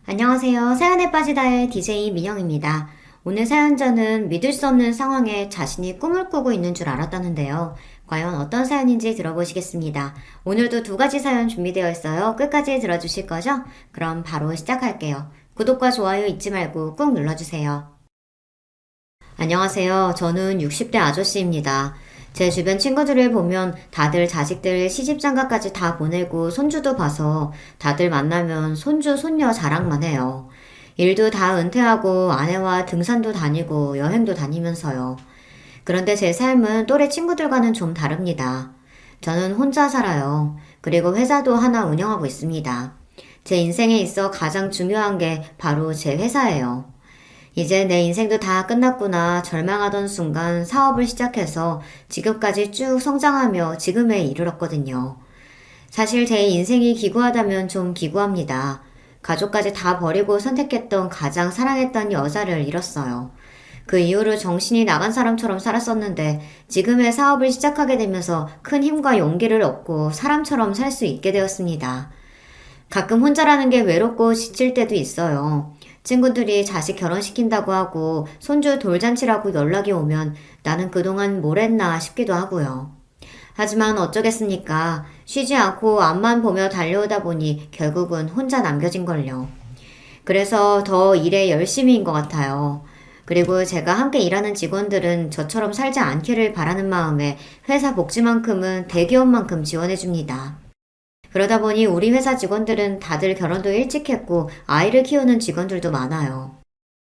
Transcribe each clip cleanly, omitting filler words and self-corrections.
안녕하세요. 사연에 빠지다의 DJ 민영입니다. 오늘 사연자는 믿을 수 없는 상황에 자신이 꿈을 꾸고 있는 줄 알았다는데요. 과연 어떤 사연인지 들어보시겠습니다. 오늘도 두 가지 사연 준비되어 있어요. 끝까지 들어주실 거죠? 그럼 바로 시작할게요. 구독과 좋아요 잊지 말고 꾹 눌러주세요. 안녕하세요. 저는 60대 아저씨입니다. 제 주변 친구들을 보면 다들 자식들 시집장가까지 다 보내고 손주도 봐서 다들 만나면 손주, 손녀 자랑만 해요. 일도 다 은퇴하고 아내와 등산도 다니고 여행도 다니면서요. 그런데 제 삶은 또래 친구들과는 좀 다릅니다. 저는 혼자 살아요. 그리고 회사도 하나 운영하고 있습니다. 제 인생에 있어 가장 중요한 게 바로 제 회사예요. 이제 내 인생도 다 끝났구나 절망하던 순간 사업을 시작해서 지금까지 쭉 성장하며 지금에 이르렀거든요. 사실 제 인생이 기구하다면 좀 기구합니다. 가족까지 다 버리고 선택했던 가장 사랑했던 여자를 잃었어요. 그 이후로 정신이 나간 사람처럼 살았었는데 지금의 사업을 시작하게 되면서 큰 힘과 용기를 얻고 사람처럼 살 수 있게 되었습니다. 가끔 혼자라는 게 외롭고 지칠 때도 있어요. 친구들이 자식 결혼시킨다고 하고 손주 돌잔치라고 연락이 오면 나는 그동안 뭘 했나 싶기도 하고요. 하지만 어쩌겠습니까? 쉬지 않고 앞만 보며 달려오다 보니 결국은 혼자 남겨진걸요. 그래서 더 일에 열심히인 것 같아요. 그리고 제가 함께 일하는 직원들은 저처럼 살지 않기를 바라는 마음에 회사 복지만큼은 대기업만큼 지원해줍니다. 그러다 보니 우리 회사 직원들은 다들 결혼도 일찍 했고 아이를 키우는 직원들도 많아요.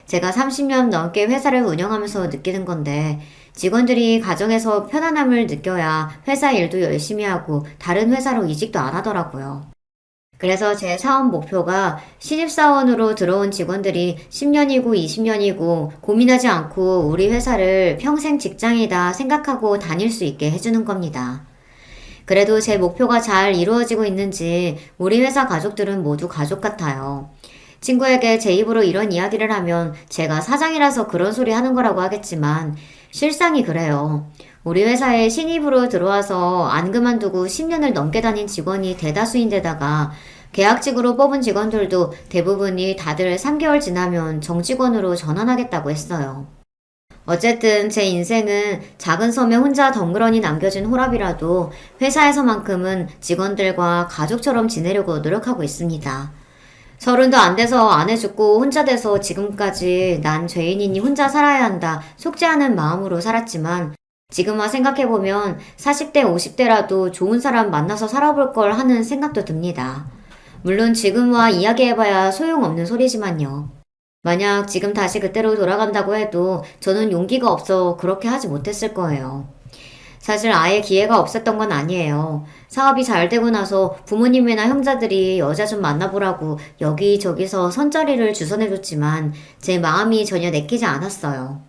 제가 30년 넘게 회사를 운영하면서 느끼는 건데 직원들이 가정에서 편안함을 느껴야 회사 일도 열심히 하고 다른 회사로 이직도 안 하더라고요. 그래서 제 사업 목표가 신입사원으로 들어온 직원들이 10년이고 20년이고 고민하지 않고 우리 회사를 평생 직장이다 생각하고 다닐 수 있게 해주는 겁니다. 그래도 제 목표가 잘 이루어지고 있는지 우리 회사 가족들은 모두 가족 같아요. 친구에게 제 입으로 이런 이야기를 하면 제가 사장이라서 그런 소리 하는 거라고 하겠지만 실상이 그래요. 우리 회사에 신입으로 들어와서 안 그만두고 10년을 넘게 다닌 직원이 대다수인데다가 계약직으로 뽑은 직원들도 대부분이 다들 3개월 지나면 정직원으로 전환하겠다고 했어요. 어쨌든 제 인생은 작은 섬에 혼자 덩그러니 남겨진 호랍이라도 회사에서만큼은 직원들과 가족처럼 지내려고 노력하고 있습니다. 30도 안 돼서 아내 죽고 혼자 돼서 지금까지 난 죄인이니 혼자 살아야 한다 속죄하는 마음으로 살았지만 지금 와 생각해보면 40대 50대라도 좋은 사람 만나서 살아볼 걸 하는 생각도 듭니다. 물론 지금 와 이야기해봐야 소용없는 소리지만요. 만약 지금 다시 그때로 돌아간다고 해도 저는 용기가 없어 그렇게 하지 못했을 거예요. 사실 아예 기회가 없었던 건 아니에요. 사업이 잘 되고 나서 부모님이나 형제들이 여자 좀 만나보라고 여기저기서 선자리를 주선해줬지만 제 마음이 전혀 내키지 않았어요.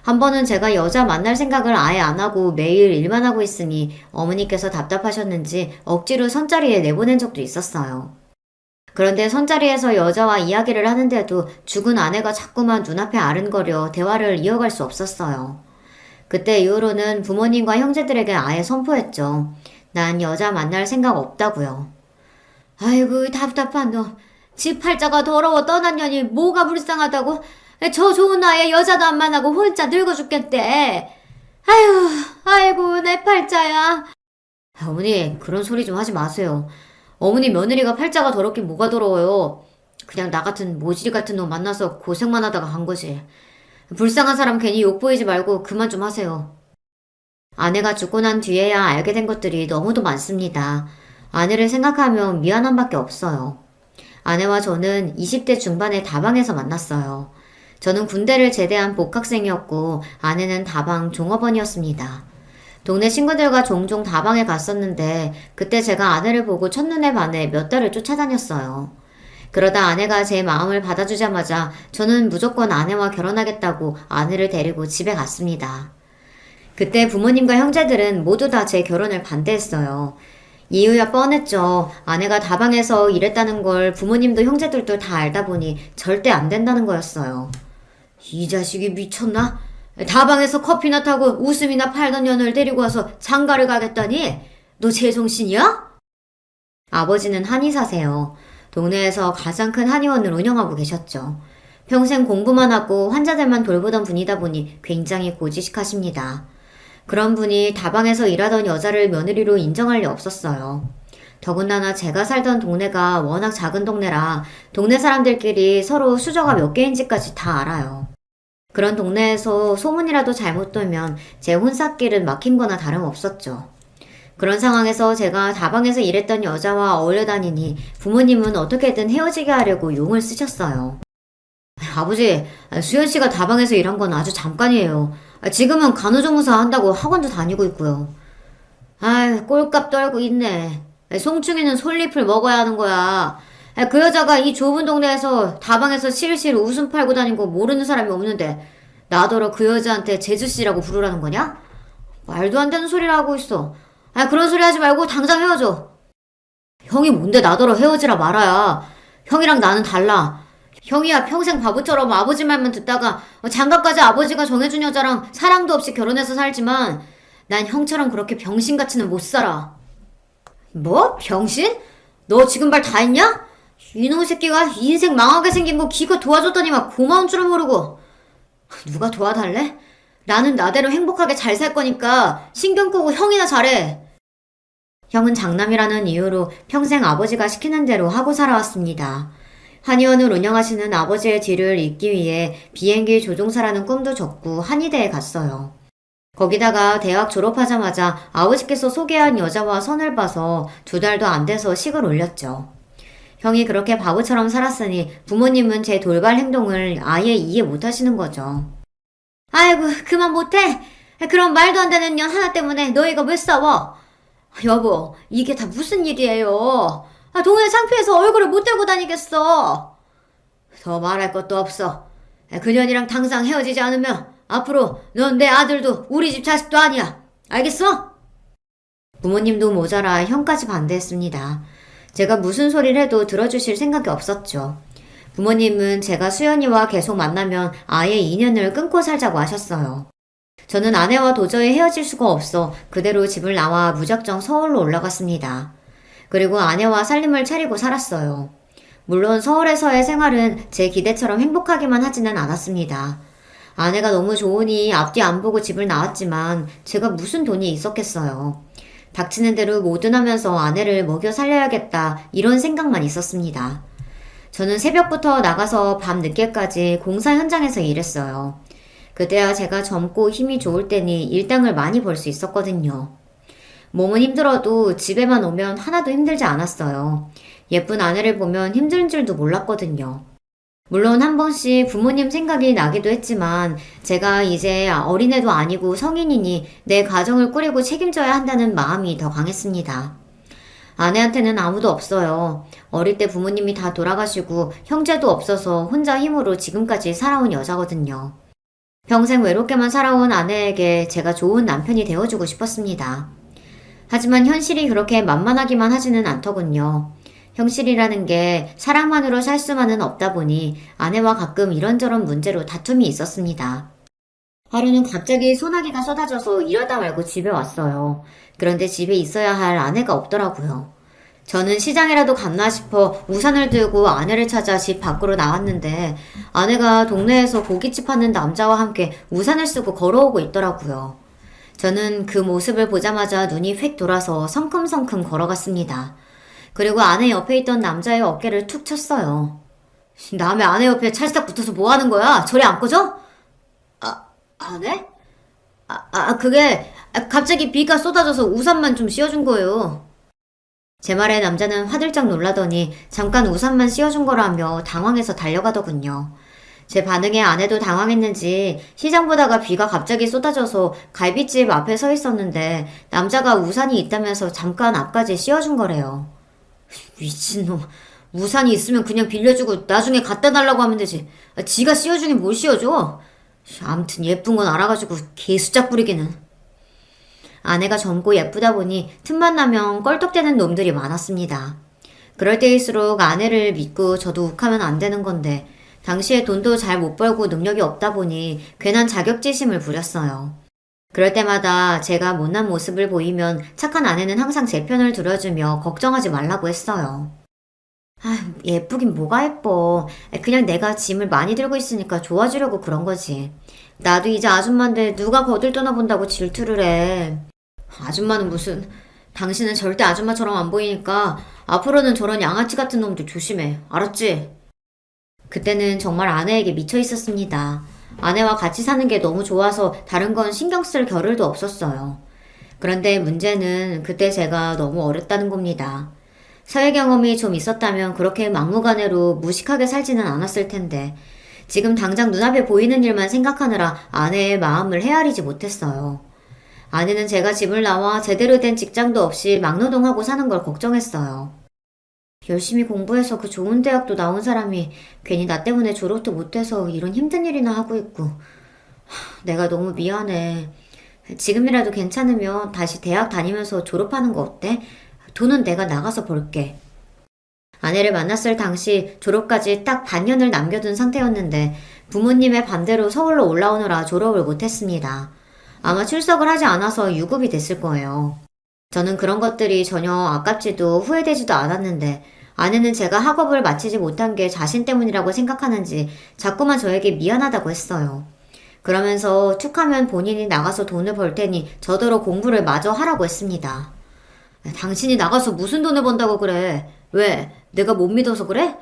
한 번은 제가 여자 만날 생각을 아예 안 하고 매일 일만 하고 있으니 어머니께서 답답하셨는지 억지로 선자리에 내보낸 적도 있었어요. 그런데 선자리에서 여자와 이야기를 하는데도 죽은 아내가 자꾸만 눈앞에 아른거려 대화를 이어갈 수 없었어요. 그때 이후로는 부모님과 형제들에게 아예 선포했죠. 난 여자 만날 생각 없다고요. 아이고 답답한 놈. 집 팔자가 더러워 떠난 년이 뭐가 불쌍하다고? 저 좋은 나이에 여자도 안 만나고 혼자 늙어 죽겠대. 아유, 아이고 내 팔자야. 어머니 그런 소리 좀 하지 마세요. 어머니 며느리가 팔자가 더럽긴 뭐가 더러워요. 그냥 나 같은 모질이 같은 놈 만나서 고생만 하다가 간 거지. 불쌍한 사람 괜히 욕보이지 말고 그만 좀 하세요. 아내가 죽고 난 뒤에야 알게 된 것들이 너무도 많습니다. 아내를 생각하면 미안함 밖에 없어요. 아내와 저는 20대 중반에 다방에서 만났어요. 저는 군대를 제대한 복학생이었고 아내는 다방 종업원이었습니다. 동네 친구들과 종종 다방에 갔었는데 그때 제가 아내를 보고 첫눈에 반해 몇 달을 쫓아다녔어요. 그러다 아내가 제 마음을 받아주자마자 저는 무조건 아내와 결혼하겠다고 아내를 데리고 집에 갔습니다. 그때 부모님과 형제들은 모두 다 제 결혼을 반대했어요. 이유야 뻔했죠. 아내가 다방에서 일했다는 걸 부모님도 형제들도 다 알다 보니 절대 안 된다는 거였어요. 이 자식이 미쳤나? 다방에서 커피나 타고 웃음이나 팔던 년을 데리고 와서 장가를 가겠다니? 너 제정신이야? 아버지는 한의사세요. 동네에서 가장 큰 한의원을 운영하고 계셨죠. 평생 공부만 하고 환자들만 돌보던 분이다 보니 굉장히 고지식하십니다. 그런 분이 다방에서 일하던 여자를 며느리로 인정할 리 없었어요. 더군다나 제가 살던 동네가 워낙 작은 동네라 동네 사람들끼리 서로 수저가 몇 개인지까지 다 알아요. 그런 동네에서 소문이라도 잘못 돌면 제 혼삿길은 막힌 거나 다름없었죠. 그런 상황에서 제가 다방에서 일했던 여자와 어울려 다니니 부모님은 어떻게든 헤어지게 하려고 용을 쓰셨어요. 아버지, 수연 씨가 다방에서 일한 건 아주 잠깐이에요. 지금은 간호조무사 한다고 학원도 다니고 있고요. 꼴값 떨고 있네. 송충이는 솔잎을 먹어야 하는 거야. 그 여자가 이 좁은 동네에서 다방에서 실실 웃음 팔고 다닌 거 모르는 사람이 없는데 나더러 그 여자한테 제주씨라고 부르라는 거냐? 말도 안 되는 소리를 하고 있어. 그런 소리 하지 말고 당장 헤어져. 형이 뭔데 나더러 헤어지라 말아야. 형이랑 나는 달라. 형이야 평생 바보처럼 아버지 말만 듣다가 장가까지 아버지가 정해준 여자랑 사랑도 없이 결혼해서 살지만 난 형처럼 그렇게 병신같이는 못 살아. 뭐? 병신? 너 지금 말 다 했냐? 이놈의 새끼가 인생 망하게 생긴 거 기껏 도와줬더니만 고마운 줄을 모르고. 누가 도와달래? 나는 나대로 행복하게 잘 살 거니까 신경 끄고 형이나 잘해. 형은 장남이라는 이유로 평생 아버지가 시키는 대로 하고 살아왔습니다. 한의원을 운영하시는 아버지의 뒤를 잇기 위해 비행기 조종사라는 꿈도 접고 한의대에 갔어요. 거기다가 대학 졸업하자마자 아버지께서 소개한 여자와 선을 봐서 2달도 안 돼서 식을 올렸죠. 형이 그렇게 바보처럼 살았으니 부모님은 제 돌발 행동을 아예 이해 못하시는 거죠. 아이고 그만 못해? 그럼 말도 안 되는 년 하나 때문에 너희가 왜 싸워? 여보 이게 다 무슨 일이에요? 동네 창피해서 얼굴을 못 들고 다니겠어. 더 말할 것도 없어. 그년이랑 당장 헤어지지 않으면 앞으로 넌 내 아들도 우리 집 자식도 아니야. 알겠어? 부모님도 모자라 형까지 반대했습니다. 제가 무슨 소리를 해도 들어주실 생각이 없었죠. 부모님은 제가 수연이와 계속 만나면 아예 인연을 끊고 살자고 하셨어요. 저는 아내와 도저히 헤어질 수가 없어 그대로 집을 나와 무작정 서울로 올라갔습니다. 그리고 아내와 살림을 차리고 살았어요. 물론 서울에서의 생활은 제 기대처럼 행복하기만 하지는 않았습니다. 아내가 너무 좋으니 앞뒤 안 보고 집을 나왔지만 제가 무슨 돈이 있었겠어요. 닥치는 대로 뭐든 하면서 아내를 먹여 살려야겠다 이런 생각만 있었습니다. 저는 새벽부터 나가서 밤 늦게까지 공사 현장에서 일했어요. 그때야 제가 젊고 힘이 좋을 때니 일당을 많이 벌 수 있었거든요. 몸은 힘들어도 집에만 오면 하나도 힘들지 않았어요. 예쁜 아내를 보면 힘든 줄도 몰랐거든요. 물론 한 번씩 부모님 생각이 나기도 했지만 제가 이제 어린애도 아니고 성인이니 내 가정을 꾸리고 책임져야 한다는 마음이 더 강했습니다. 아내한테는 아무도 없어요. 어릴 때 부모님이 다 돌아가시고 형제도 없어서 혼자 힘으로 지금까지 살아온 여자거든요. 평생 외롭게만 살아온 아내에게 제가 좋은 남편이 되어주고 싶었습니다. 하지만 현실이 그렇게 만만하기만 하지는 않더군요. 현실이라는 게 사랑만으로 살 수만은 없다 보니 아내와 가끔 이런저런 문제로 다툼이 있었습니다. 하루는 갑자기 소나기가 쏟아져서 이러다 말고 집에 왔어요. 그런데 집에 있어야 할 아내가 없더라고요. 저는 시장이라도 갔나 싶어 우산을 들고 아내를 찾아 집 밖으로 나왔는데 아내가 동네에서 고깃집 하는 남자와 함께 우산을 쓰고 걸어오고 있더라고요. 저는 그 모습을 보자마자 눈이 휙 돌아서 성큼성큼 걸어갔습니다. 그리고 아내 옆에 있던 남자의 어깨를 툭 쳤어요. 남의 아내 옆에 찰싹 붙어서 뭐 하는 거야? 저리 안 꺼져? 아내? 그게 갑자기 비가 쏟아져서 우산만 좀 씌워준 거예요. 제 말에 남자는 화들짝 놀라더니 잠깐 우산만 씌워준 거라며 당황해서 달려가더군요. 제 반응에 아내도 당황했는지 시장 보다가 비가 갑자기 쏟아져서 갈비집 앞에 서 있었는데 남자가 우산이 있다면서 잠깐 앞까지 씌워준 거래요. 미친놈. 우산이 있으면 그냥 빌려주고 나중에 갖다 달라고 하면 되지. 지가 씌워주긴 뭘 씌워줘? 아무튼 예쁜 건 알아가지고 개수작 부리기는. 아내가 젊고 예쁘다 보니 틈만 나면 껄떡대는 놈들이 많았습니다. 그럴 때일수록 아내를 믿고 저도 욱하면 안 되는 건데 당시에 돈도 잘 못 벌고 능력이 없다 보니 괜한 자격지심을 부렸어요. 그럴 때마다 제가 못난 모습을 보이면 착한 아내는 항상 제 편을 들어주며 걱정하지 말라고 했어요. 예쁘긴 뭐가 예뻐. 그냥 내가 짐을 많이 들고 있으니까 좋아지려고 그런 거지. 나도 이제 아줌마인데 누가 거들떠나 본다고 질투를 해. 아줌마는 무슨. 당신은 절대 아줌마처럼 안 보이니까 앞으로는 저런 양아치 같은 놈들 조심해. 알았지? 그때는 정말 아내에게 미쳐 있었습니다. 아내와 같이 사는 게 너무 좋아서 다른 건 신경 쓸 겨를도 없었어요. 그런데 문제는 그때 제가 너무 어렸다는 겁니다. 사회 경험이 좀 있었다면 그렇게 막무가내로 무식하게 살지는 않았을 텐데 지금 당장 눈앞에 보이는 일만 생각하느라 아내의 마음을 헤아리지 못했어요. 아내는 제가 집을 나와 제대로 된 직장도 없이 막노동하고 사는 걸 걱정했어요. 열심히 공부해서 그 좋은 대학도 나온 사람이 괜히 나 때문에 졸업도 못해서 이런 힘든 일이나 하고 있고 내가 너무 미안해. 지금이라도 괜찮으면 다시 대학 다니면서 졸업하는 거 어때? 돈은 내가 나가서 벌게. 아내를 만났을 당시 졸업까지 딱 반년을 남겨둔 상태였는데 부모님의 반대로 서울로 올라오느라 졸업을 못했습니다. 아마 출석을 하지 않아서 유급이 됐을 거예요. 저는 그런 것들이 전혀 아깝지도 후회되지도 않았는데 아내는 제가 학업을 마치지 못한 게 자신 때문이라고 생각하는지 자꾸만 저에게 미안하다고 했어요. 그러면서 툭하면 본인이 나가서 돈을 벌 테니 저더러 공부를 마저 하라고 했습니다. 당신이 나가서 무슨 돈을 번다고 그래? 왜? 내가 못 믿어서 그래?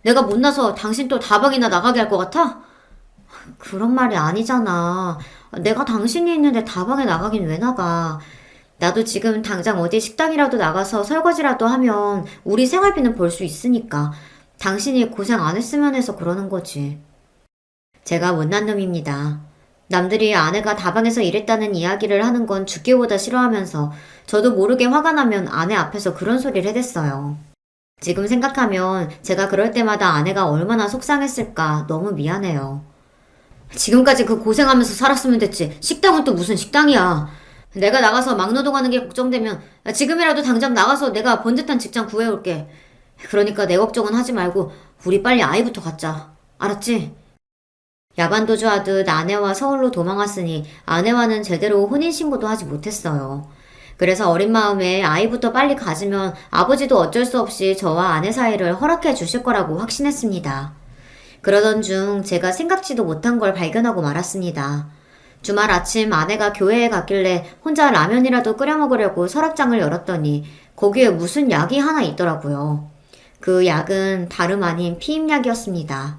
내가 못나서 당신 또 다방이나 나가게 할 것 같아? 그런 말이 아니잖아. 내가 당신이 있는데 다방에 나가긴 왜 나가? 나도 지금 당장 어디 식당이라도 나가서 설거지라도 하면 우리 생활비는 벌 수 있으니까 당신이 고생 안 했으면 해서 그러는 거지. 제가 못난 놈입니다. 남들이 아내가 다방에서 일했다는 이야기를 하는 건 죽기보다 싫어하면서 저도 모르게 화가 나면 아내 앞에서 그런 소리를 해댔어요. 지금 생각하면 제가 그럴 때마다 아내가 얼마나 속상했을까 너무 미안해요. 지금까지 그 고생하면서 살았으면 됐지. 식당은 또 무슨 식당이야. 내가 나가서 막노동하는 게 걱정되면 지금이라도 당장 나가서 내가 번듯한 직장 구해올게. 그러니까 내 걱정은 하지 말고 우리 빨리 아이부터 갖자. 알았지? 야반도주하듯 아내와 서울로 도망왔으니 아내와는 제대로 혼인신고도 하지 못했어요. 그래서 어린 마음에 아이부터 빨리 가지면 아버지도 어쩔 수 없이 저와 아내 사이를 허락해 주실 거라고 확신했습니다. 그러던 중 제가 생각지도 못한 걸 발견하고 말았습니다. 주말 아침 아내가 교회에 갔길래 혼자 라면이라도 끓여 먹으려고 서랍장을 열었더니 거기에 무슨 약이 하나 있더라고요. 그 약은 다름 아닌 피임약이었습니다.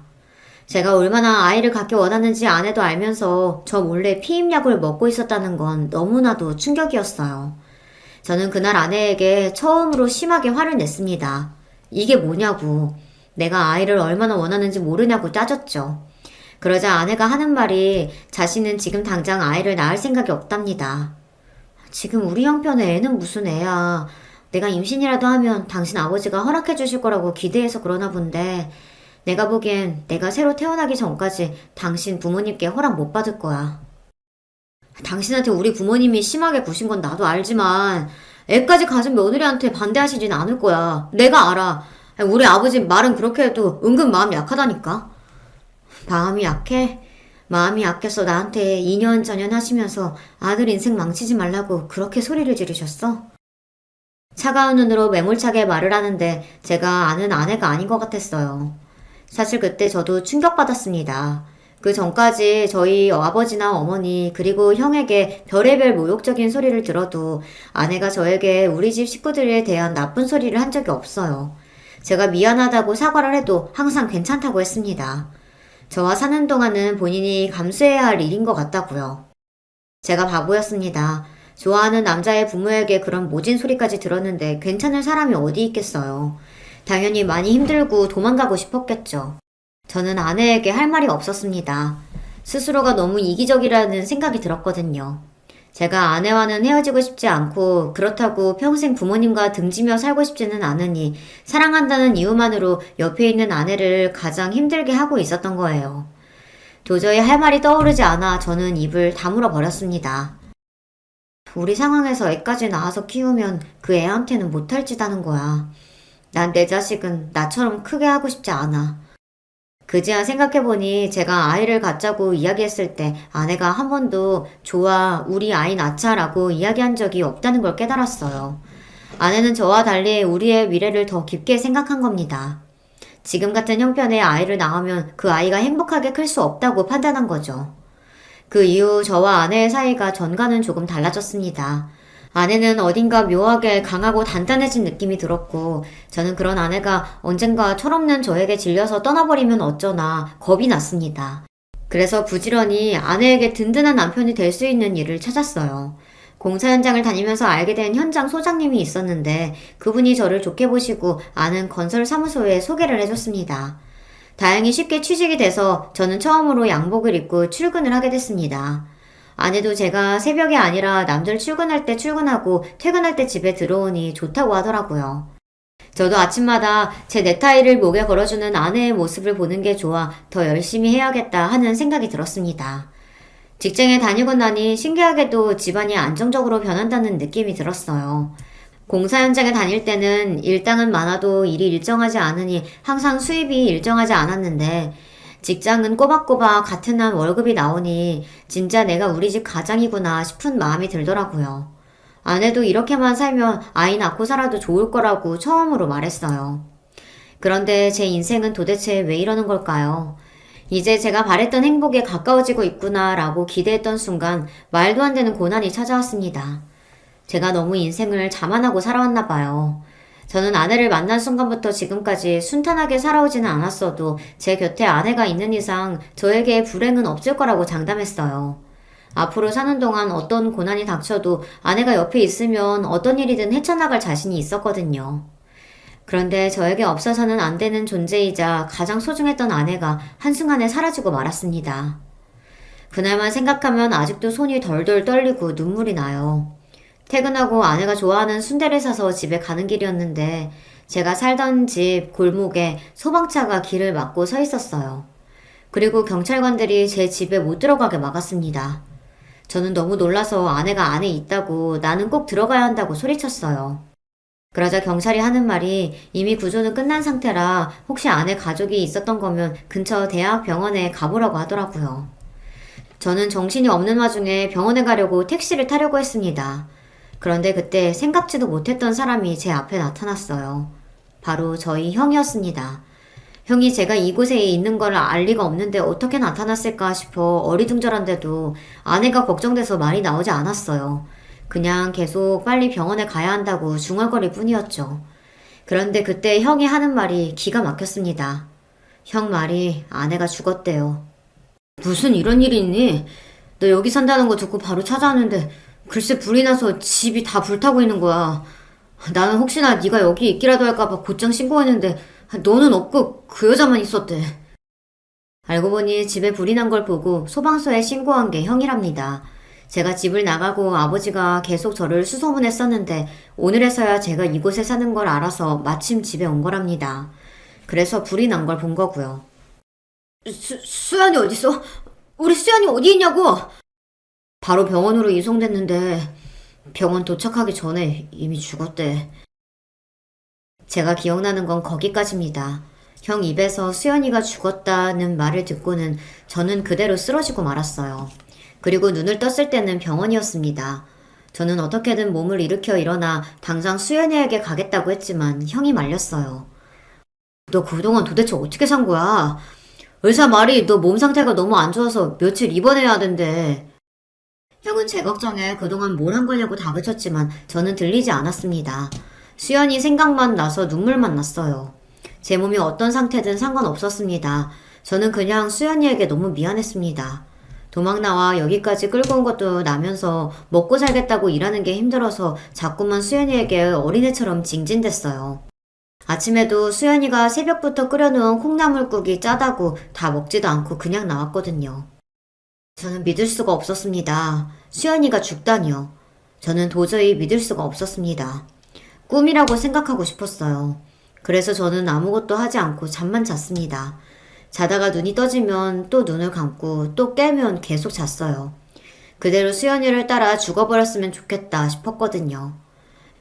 제가 얼마나 아이를 갖기 원하는지 아내도 알면서 저 몰래 피임약을 먹고 있었다는 건 너무나도 충격이었어요. 저는 그날 아내에게 처음으로 심하게 화를 냈습니다. 이게 뭐냐고. 내가 아이를 얼마나 원하는지 모르냐고 따졌죠. 그러자 아내가 하는 말이 자신은 지금 당장 아이를 낳을 생각이 없답니다. 지금 우리 형편에 애는 무슨 애야. 내가 임신이라도 하면 당신 아버지가 허락해 주실 거라고 기대해서 그러나 본데 내가 보기엔 내가 새로 태어나기 전까지 당신 부모님께 허락 못 받을 거야. 당신한테 우리 부모님이 심하게 구신 건 나도 알지만 애까지 가진 며느리한테 반대하시진 않을 거야. 내가 알아. 우리 아버지 말은 그렇게 해도 은근 마음 약하다니까. 마음이 약해? 마음이 약해서 나한테 2년 전년 하시면서 아들 인생 망치지 말라고 그렇게 소리를 지르셨어? 차가운 눈으로 매몰차게 말을 하는데 제가 아는 아내가 아닌 것 같았어요. 사실 그때 저도 충격받았습니다. 그 전까지 저희 아버지나 어머니 그리고 형에게 별의별 모욕적인 소리를 들어도 아내가 저에게 우리 집 식구들에 대한 나쁜 소리를 한 적이 없어요. 제가 미안하다고 사과를 해도 항상 괜찮다고 했습니다. 저와 사는 동안은 본인이 감수해야 할 일인 것 같다고요. 제가 바보였습니다. 좋아하는 남자의 부모에게 그런 모진 소리까지 들었는데 괜찮을 사람이 어디 있겠어요. 당연히 많이 힘들고 도망가고 싶었겠죠. 저는 아내에게 할 말이 없었습니다. 스스로가 너무 이기적이라는 생각이 들었거든요. 제가 아내와는 헤어지고 싶지 않고 그렇다고 평생 부모님과 등지며 살고 싶지는 않으니 사랑한다는 이유만으로 옆에 있는 아내를 가장 힘들게 하고 있었던 거예요. 도저히 할 말이 떠오르지 않아 저는 입을 다물어 버렸습니다. 우리 상황에서 애까지 낳아서 키우면 그 애한테는 못할 짓 하는 거야. 난 내 자식은 나처럼 크게 하고 싶지 않아. 그제야 생각해보니 제가 아이를 갖자고 이야기했을 때 아내가 한 번도 좋아, 우리 아이 낳자라고 이야기한 적이 없다는 걸 깨달았어요. 아내는 저와 달리 우리의 미래를 더 깊게 생각한 겁니다. 지금 같은 형편의 아이를 낳으면 그 아이가 행복하게 클 수 없다고 판단한 거죠. 그 이후 저와 아내의 사이가 전과는 조금 달라졌습니다. 아내는 어딘가 묘하게 강하고 단단해진 느낌이 들었고, 저는 그런 아내가 언젠가 철없는 저에게 질려서 떠나버리면 어쩌나 겁이 났습니다. 그래서 부지런히 아내에게 든든한 남편이 될 수 있는 일을 찾았어요. 공사 현장을 다니면서 알게 된 현장 소장님이 있었는데, 그분이 저를 좋게 보시고 아는 건설 사무소에 소개를 해줬습니다. 다행히 쉽게 취직이 돼서 저는 처음으로 양복을 입고 출근을 하게 됐습니다. 아내도 제가 새벽이 아니라 남들 출근할 때 출근하고 퇴근할 때 집에 들어오니 좋다고 하더라고요. 저도 아침마다 제 넥타이를 목에 걸어주는 아내의 모습을 보는 게 좋아 더 열심히 해야겠다 하는 생각이 들었습니다. 직장에 다니고 나니 신기하게도 집안이 안정적으로 변한다는 느낌이 들었어요. 공사 현장에 다닐 때는 일당은 많아도 일이 일정하지 않으니 항상 수입이 일정하지 않았는데, 직장은 꼬박꼬박 같은 날 월급이 나오니 진짜 내가 우리 집 가장이구나 싶은 마음이 들더라고요. 아내도 이렇게만 살면 아이 낳고 살아도 좋을 거라고 처음으로 말했어요. 그런데 제 인생은 도대체 왜 이러는 걸까요? 이제 제가 바랬던 행복에 가까워지고 있구나라고 기대했던 순간 말도 안 되는 고난이 찾아왔습니다. 제가 너무 인생을 자만하고 살아왔나 봐요. 저는 아내를 만난 순간부터 지금까지 순탄하게 살아오지는 않았어도 제 곁에 아내가 있는 이상 저에게 불행은 없을 거라고 장담했어요. 앞으로 사는 동안 어떤 고난이 닥쳐도 아내가 옆에 있으면 어떤 일이든 헤쳐나갈 자신이 있었거든요. 그런데 저에게 없어서는 안 되는 존재이자 가장 소중했던 아내가 한순간에 사라지고 말았습니다. 그날만 생각하면 아직도 손이 덜덜 떨리고 눈물이 나요. 퇴근하고 아내가 좋아하는 순대를 사서 집에 가는 길이었는데, 제가 살던 집 골목에 소방차가 길을 막고 서 있었어요. 그리고 경찰관들이 제 집에 못 들어가게 막았습니다. 저는 너무 놀라서 아내가 안에 있다고, 나는 꼭 들어가야 한다고 소리쳤어요. 그러자 경찰이 하는 말이 이미 구조는 끝난 상태라 혹시 아내 가족이 있었던 거면 근처 대학병원에 가보라고 하더라고요. 저는 정신이 없는 와중에 병원에 가려고 택시를 타려고 했습니다. 그런데 그때 생각지도 못했던 사람이 제 앞에 나타났어요. 바로 저희 형이었습니다. 형이 제가 이곳에 있는 걸 알 리가 없는데 어떻게 나타났을까 싶어 어리둥절한데도 아내가 걱정돼서 말이 나오지 않았어요. 그냥 계속 빨리 병원에 가야 한다고 중얼거릴 뿐이었죠. 그런데 그때 형이 하는 말이 기가 막혔습니다. 형 말이 아내가 죽었대요. 무슨 이런 일이 있니? 너 여기 산다는 거 듣고 바로 찾아왔는데 글쎄 불이 나서 집이 다 불타고 있는 거야. 나는 혹시나 네가 여기 있기라도 할까봐 곧장 신고했는데 너는 없고 그 여자만 있었대. 알고 보니 집에 불이 난 걸 보고 소방서에 신고한 게 형이랍니다. 제가 집을 나가고 아버지가 계속 저를 수소문했었는데 오늘에서야 제가 이곳에 사는 걸 알아서 마침 집에 온 거랍니다. 그래서 불이 난 걸 본 거고요. 수연이 어딨어? 우리 수연이 어디 있냐고? 바로 병원으로 이송됐는데 병원 도착하기 전에 이미 죽었대. 제가 기억나는 건 거기까지입니다. 형 입에서 수연이가 죽었다는 말을 듣고는 저는 그대로 쓰러지고 말았어요. 그리고 눈을 떴을 때는 병원이었습니다. 저는 어떻게든 몸을 일으켜 일어나 당장 수연이에게 가겠다고 했지만 형이 말렸어요. 너 그동안 도대체 어떻게 산 거야? 의사 말이 너 몸 상태가 너무 안 좋아서 며칠 입원해야 하던데. 형은 제 걱정에 그동안 뭘 한 거냐고 다그쳤지만 저는 들리지 않았습니다. 수연이 생각만 나서 눈물만 났어요. 제 몸이 어떤 상태든 상관없었습니다. 저는 그냥 수연이에게 너무 미안했습니다. 도망 나와 여기까지 끌고 온 것도 나면서 먹고 살겠다고 일하는 게 힘들어서 자꾸만 수연이에게 어린애처럼 징징댔어요. 아침에도 수연이가 새벽부터 끓여놓은 콩나물국이 짜다고 다 먹지도 않고 그냥 나왔거든요. 저는 믿을 수가 없었습니다. 수연이가 죽다니요. 저는 도저히 믿을 수가 없었습니다. 꿈이라고 생각하고 싶었어요. 그래서 저는 아무것도 하지 않고 잠만 잤습니다. 자다가 눈이 떠지면 또 눈을 감고 또 깨면 계속 잤어요. 그대로 수연이를 따라 죽어버렸으면 좋겠다 싶었거든요.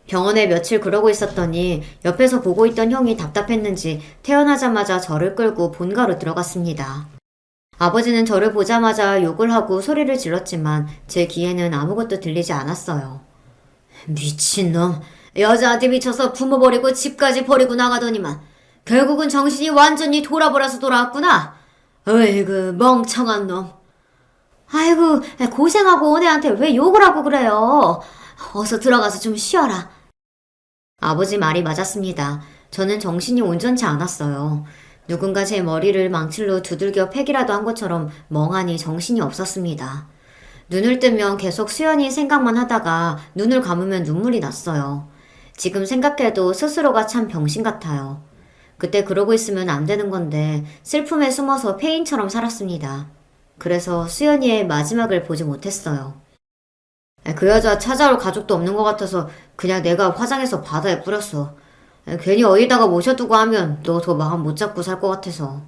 병원에 며칠 그러고 있었더니 옆에서 보고 있던 형이 답답했는지 태어나자마자 저를 끌고 본가로 들어갔습니다. 아버지는 저를 보자마자 욕을 하고 소리를 질렀지만 제 귀에는 아무것도 들리지 않았어요. 미친놈, 여자한테 미쳐서 부모 버리고 집까지 버리고 나가더니만 결국은 정신이 완전히 돌아버려서 돌아왔구나. 어이구, 멍청한 놈. 아이고, 고생하고 온 애한테 왜 욕을 하고 그래요? 어서 들어가서 좀 쉬어라. 아버지 말이 맞았습니다. 저는 정신이 온전치 않았어요. 누군가 제 머리를 망칠로 두들겨 패기라도 한 것처럼 멍하니 정신이 없었습니다. 눈을 뜨면 계속 수연이 생각만 하다가 눈을 감으면 눈물이 났어요. 지금 생각해도 스스로가 참 병신 같아요. 그때 그러고 있으면 안 되는 건데 슬픔에 숨어서 폐인처럼 살았습니다. 그래서 수연이의 마지막을 보지 못했어요. 그 여자 찾아올 가족도 없는 것 같아서 그냥 내가 화장해서 바다에 뿌렸어. 괜히 어디다가 모셔두고 하면 너 더 마음 못 잡고 살 것 같아서.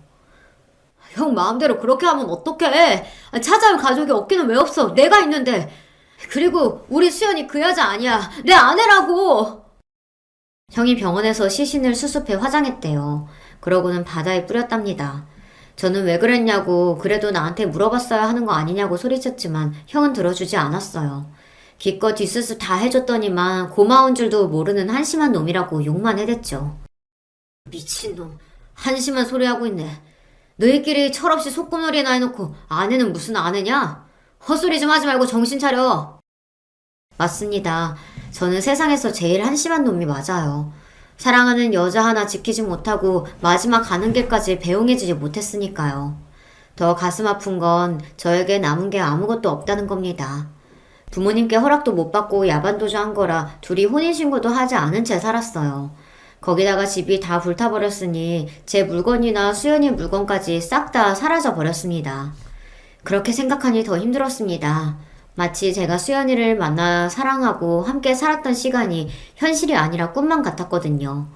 형 마음대로 그렇게 하면 어떡해. 찾아올 가족이 없기는 왜 없어. 내가 있는데. 그리고 우리 수연이 그 여자 아니야. 내 아내라고. 형이 병원에서 시신을 수습해 화장했대요. 그러고는 바다에 뿌렸답니다. 저는 왜 그랬냐고 그래도 나한테 물어봤어야 하는 거 아니냐고 소리쳤지만 형은 들어주지 않았어요. 기껏 뒷수습 다 해줬더니만 고마운 줄도 모르는 한심한 놈이라고 욕만 해댔죠. 미친놈. 한심한 소리 하고 있네. 너희끼리 철없이 소꿉놀이나 해놓고 아내는 무슨 아내냐? 헛소리 좀 하지 말고 정신 차려. 맞습니다. 저는 세상에서 제일 한심한 놈이 맞아요. 사랑하는 여자 하나 지키지 못하고 마지막 가는 길까지 배웅해주지 못했으니까요. 더 가슴 아픈 건 저에게 남은 게 아무것도 없다는 겁니다. 부모님께 허락도 못 받고 야반도주한 거라 둘이 혼인신고도 하지 않은 채 살았어요. 거기다가 집이 다 불타버렸으니 제 물건이나 수연이 물건까지 싹 다 사라져 버렸습니다. 그렇게 생각하니 더 힘들었습니다. 마치 제가 수연이를 만나 사랑하고 함께 살았던 시간이 현실이 아니라 꿈만 같았거든요.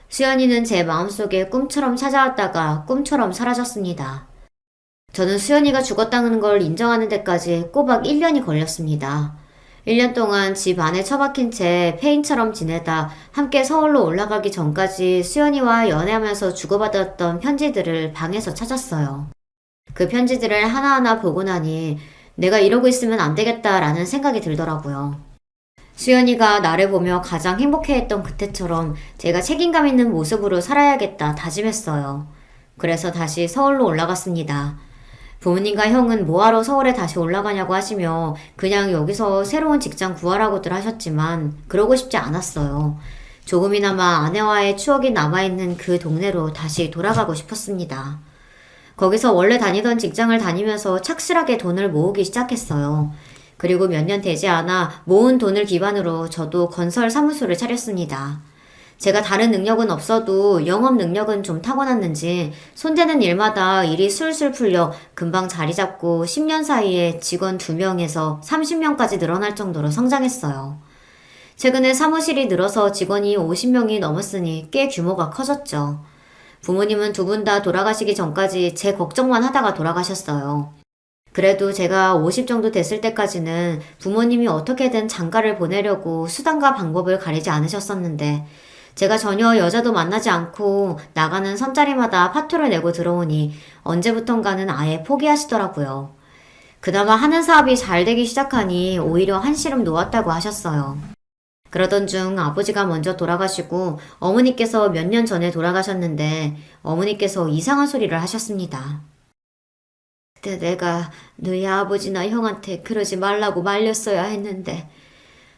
수연이는 제 마음속에 꿈처럼 찾아왔다가 꿈처럼 사라졌습니다. 저는 수연이가 죽었다는 걸 인정하는 데까지 꼬박 1년이 걸렸습니다. 1년 동안 집 안에 처박힌 채 폐인처럼 지내다 함께 서울로 올라가기 전까지 수연이와 연애하면서 주고받았던 편지들을 방에서 찾았어요. 그 편지들을 하나하나 보고 나니 내가 이러고 있으면 안 되겠다라는 생각이 들더라고요. 수연이가 나를 보며 가장 행복해했던 그때처럼 제가 책임감 있는 모습으로 살아야겠다 다짐했어요. 그래서 다시 서울로 올라갔습니다. 부모님과 형은 뭐하러 서울에 다시 올라가냐고 하시며 그냥 여기서 새로운 직장 구하라고들 하셨지만 그러고 싶지 않았어요. 조금이나마 아내와의 추억이 남아있는 그 동네로 다시 돌아가고 싶었습니다. 거기서 원래 다니던 직장을 다니면서 착실하게 돈을 모으기 시작했어요. 그리고 몇 년 되지 않아 모은 돈을 기반으로 저도 건설 사무소를 차렸습니다. 제가 다른 능력은 없어도 영업 능력은 좀 타고났는지 손대는 일마다 일이 술술 풀려 금방 자리 잡고 10년 사이에 직원 2명에서 30명까지 늘어날 정도로 성장했어요. 최근에 사무실이 늘어서 직원이 50명이 넘었으니 꽤 규모가 커졌죠. 부모님은 두 분 다 돌아가시기 전까지 제 걱정만 하다가 돌아가셨어요. 그래도 제가 50 정도 됐을 때까지는 부모님이 어떻게든 장가를 보내려고 수단과 방법을 가리지 않으셨었는데 제가 전혀 여자도 만나지 않고 나가는 선자리마다 파토를 내고 들어오니 언제부턴가는 아예 포기하시더라고요. 그나마 하는 사업이 잘 되기 시작하니 오히려 한시름 놓았다고 하셨어요. 그러던 중 아버지가 먼저 돌아가시고 어머니께서 몇 년 전에 돌아가셨는데 어머니께서 이상한 소리를 하셨습니다. 그때 내가 너희 아버지나 형한테 그러지 말라고 말렸어야 했는데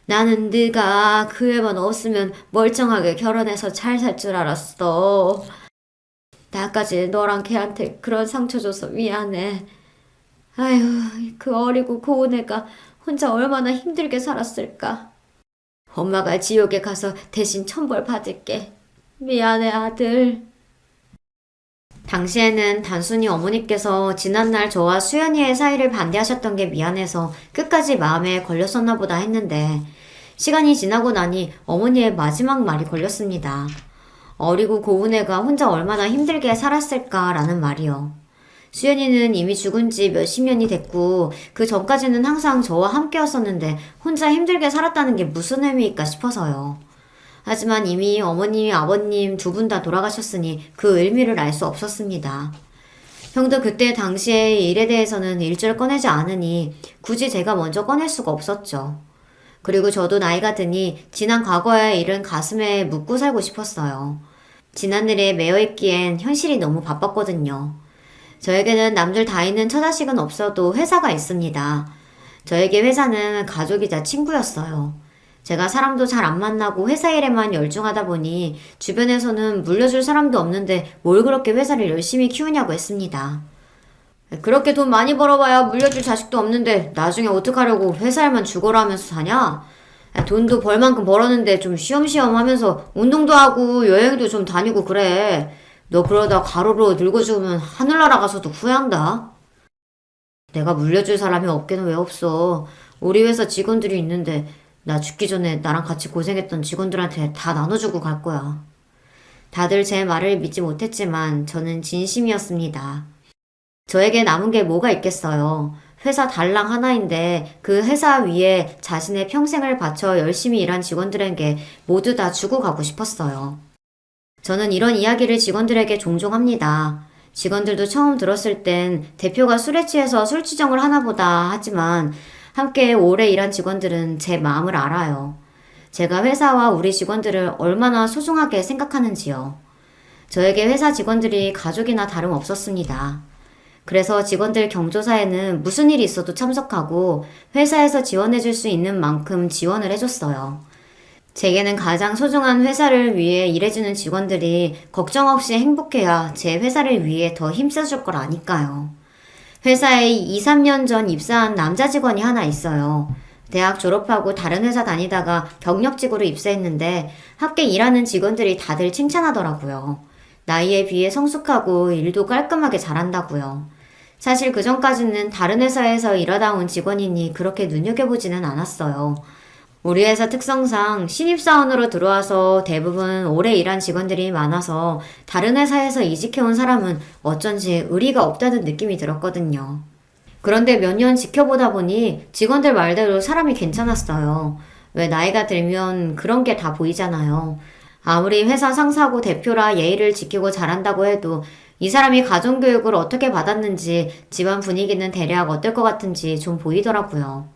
나는 네가 그 애만 없으면 멀쩡하게 결혼해서 잘 살 줄 알았어. 나까지 너랑 걔한테 그런 상처 줘서 미안해. 아휴, 그 어리고 고운 애가 혼자 얼마나 힘들게 살았을까. 엄마가 지옥에 가서 대신 천벌 받을게. 미안해, 아들. 당시에는 단순히 어머니께서 지난날 저와 수연이의 사이를 반대하셨던 게 미안해서 끝까지 마음에 걸렸었나 보다 했는데 시간이 지나고 나니 어머니의 마지막 말이 걸렸습니다. 어리고 고운 애가 혼자 얼마나 힘들게 살았을까라는 말이요. 수연이는 이미 죽은 지 몇십 년이 됐고 그 전까지는 항상 저와 함께였었는데 혼자 힘들게 살았다는 게 무슨 의미일까 싶어서요. 하지만 이미 어머님, 아버님 두 분 다 돌아가셨으니 그 의미를 알 수 없었습니다. 형도 그때 당시의 일에 대해서는 일절 꺼내지 않으니 굳이 제가 먼저 꺼낼 수가 없었죠. 그리고 저도 나이가 드니 지난 과거의 일은 가슴에 묻고 살고 싶었어요. 지난일에 매여있기엔 현실이 너무 바빴거든요. 저에게는 남들 다 있는 처자식은 없어도 회사가 있습니다. 저에게 회사는 가족이자 친구였어요. 제가 사람도 잘 안 만나고 회사 일에만 열중하다 보니 주변에서는 물려줄 사람도 없는데 뭘 그렇게 회사를 열심히 키우냐고 했습니다. 그렇게 돈 많이 벌어봐야 물려줄 자식도 없는데 나중에 어떡하려고 회사 일만 죽어라 하면서 사냐? 돈도 벌 만큼 벌었는데 좀 쉬엄쉬엄 하면서 운동도 하고 여행도 좀 다니고 그래. 너 그러다 가로로 늙어 죽으면 하늘나라 가서도 후회한다. 내가 물려줄 사람이 없게는 왜 없어. 우리 회사 직원들이 있는데 나 죽기 전에 나랑 같이 고생했던 직원들한테 다 나눠주고 갈 거야. 다들 제 말을 믿지 못했지만 저는 진심이었습니다. 저에게 남은 게 뭐가 있겠어요. 회사 달랑 하나인데 그 회사 위에 자신의 평생을 바쳐 열심히 일한 직원들에게 모두 다 주고 가고 싶었어요. 저는 이런 이야기를 직원들에게 종종 합니다. 직원들도 처음 들었을 땐 대표가 술에 취해서 술주정을 하나 보다 하지만 함께 오래 일한 직원들은 제 마음을 알아요. 제가 회사와 우리 직원들을 얼마나 소중하게 생각하는지요. 저에게 회사 직원들이 가족이나 다름없었습니다. 그래서 직원들 경조사에는 무슨 일이 있어도 참석하고 회사에서 지원해줄 수 있는 만큼 지원을 해줬어요. 제게는 가장 소중한 회사를 위해 일해주는 직원들이 걱정 없이 행복해야 제 회사를 위해 더 힘써줄 걸 아니까요. 회사에 2, 3년 전 입사한 남자 직원이 하나 있어요. 대학 졸업하고 다른 회사 다니다가 경력직으로 입사했는데 함께 일하는 직원들이 다들 칭찬하더라고요. 나이에 비해 성숙하고 일도 깔끔하게 잘한다고요. 사실 그 전까지는 다른 회사에서 일하다 온 직원이니 그렇게 눈여겨보지는 않았어요. 우리 회사 특성상 신입사원으로 들어와서 대부분 오래 일한 직원들이 많아서 다른 회사에서 이직해온 사람은 어쩐지 의리가 없다는 느낌이 들었거든요. 그런데 몇 년 지켜보다 보니 직원들 말대로 사람이 괜찮았어요. 왜 나이가 들면 그런 게 다 보이잖아요. 아무리 회사 상사고 대표라 예의를 지키고 잘한다고 해도 이 사람이 가정교육을 어떻게 받았는지 집안 분위기는 대략 어떨 것 같은지 좀 보이더라고요.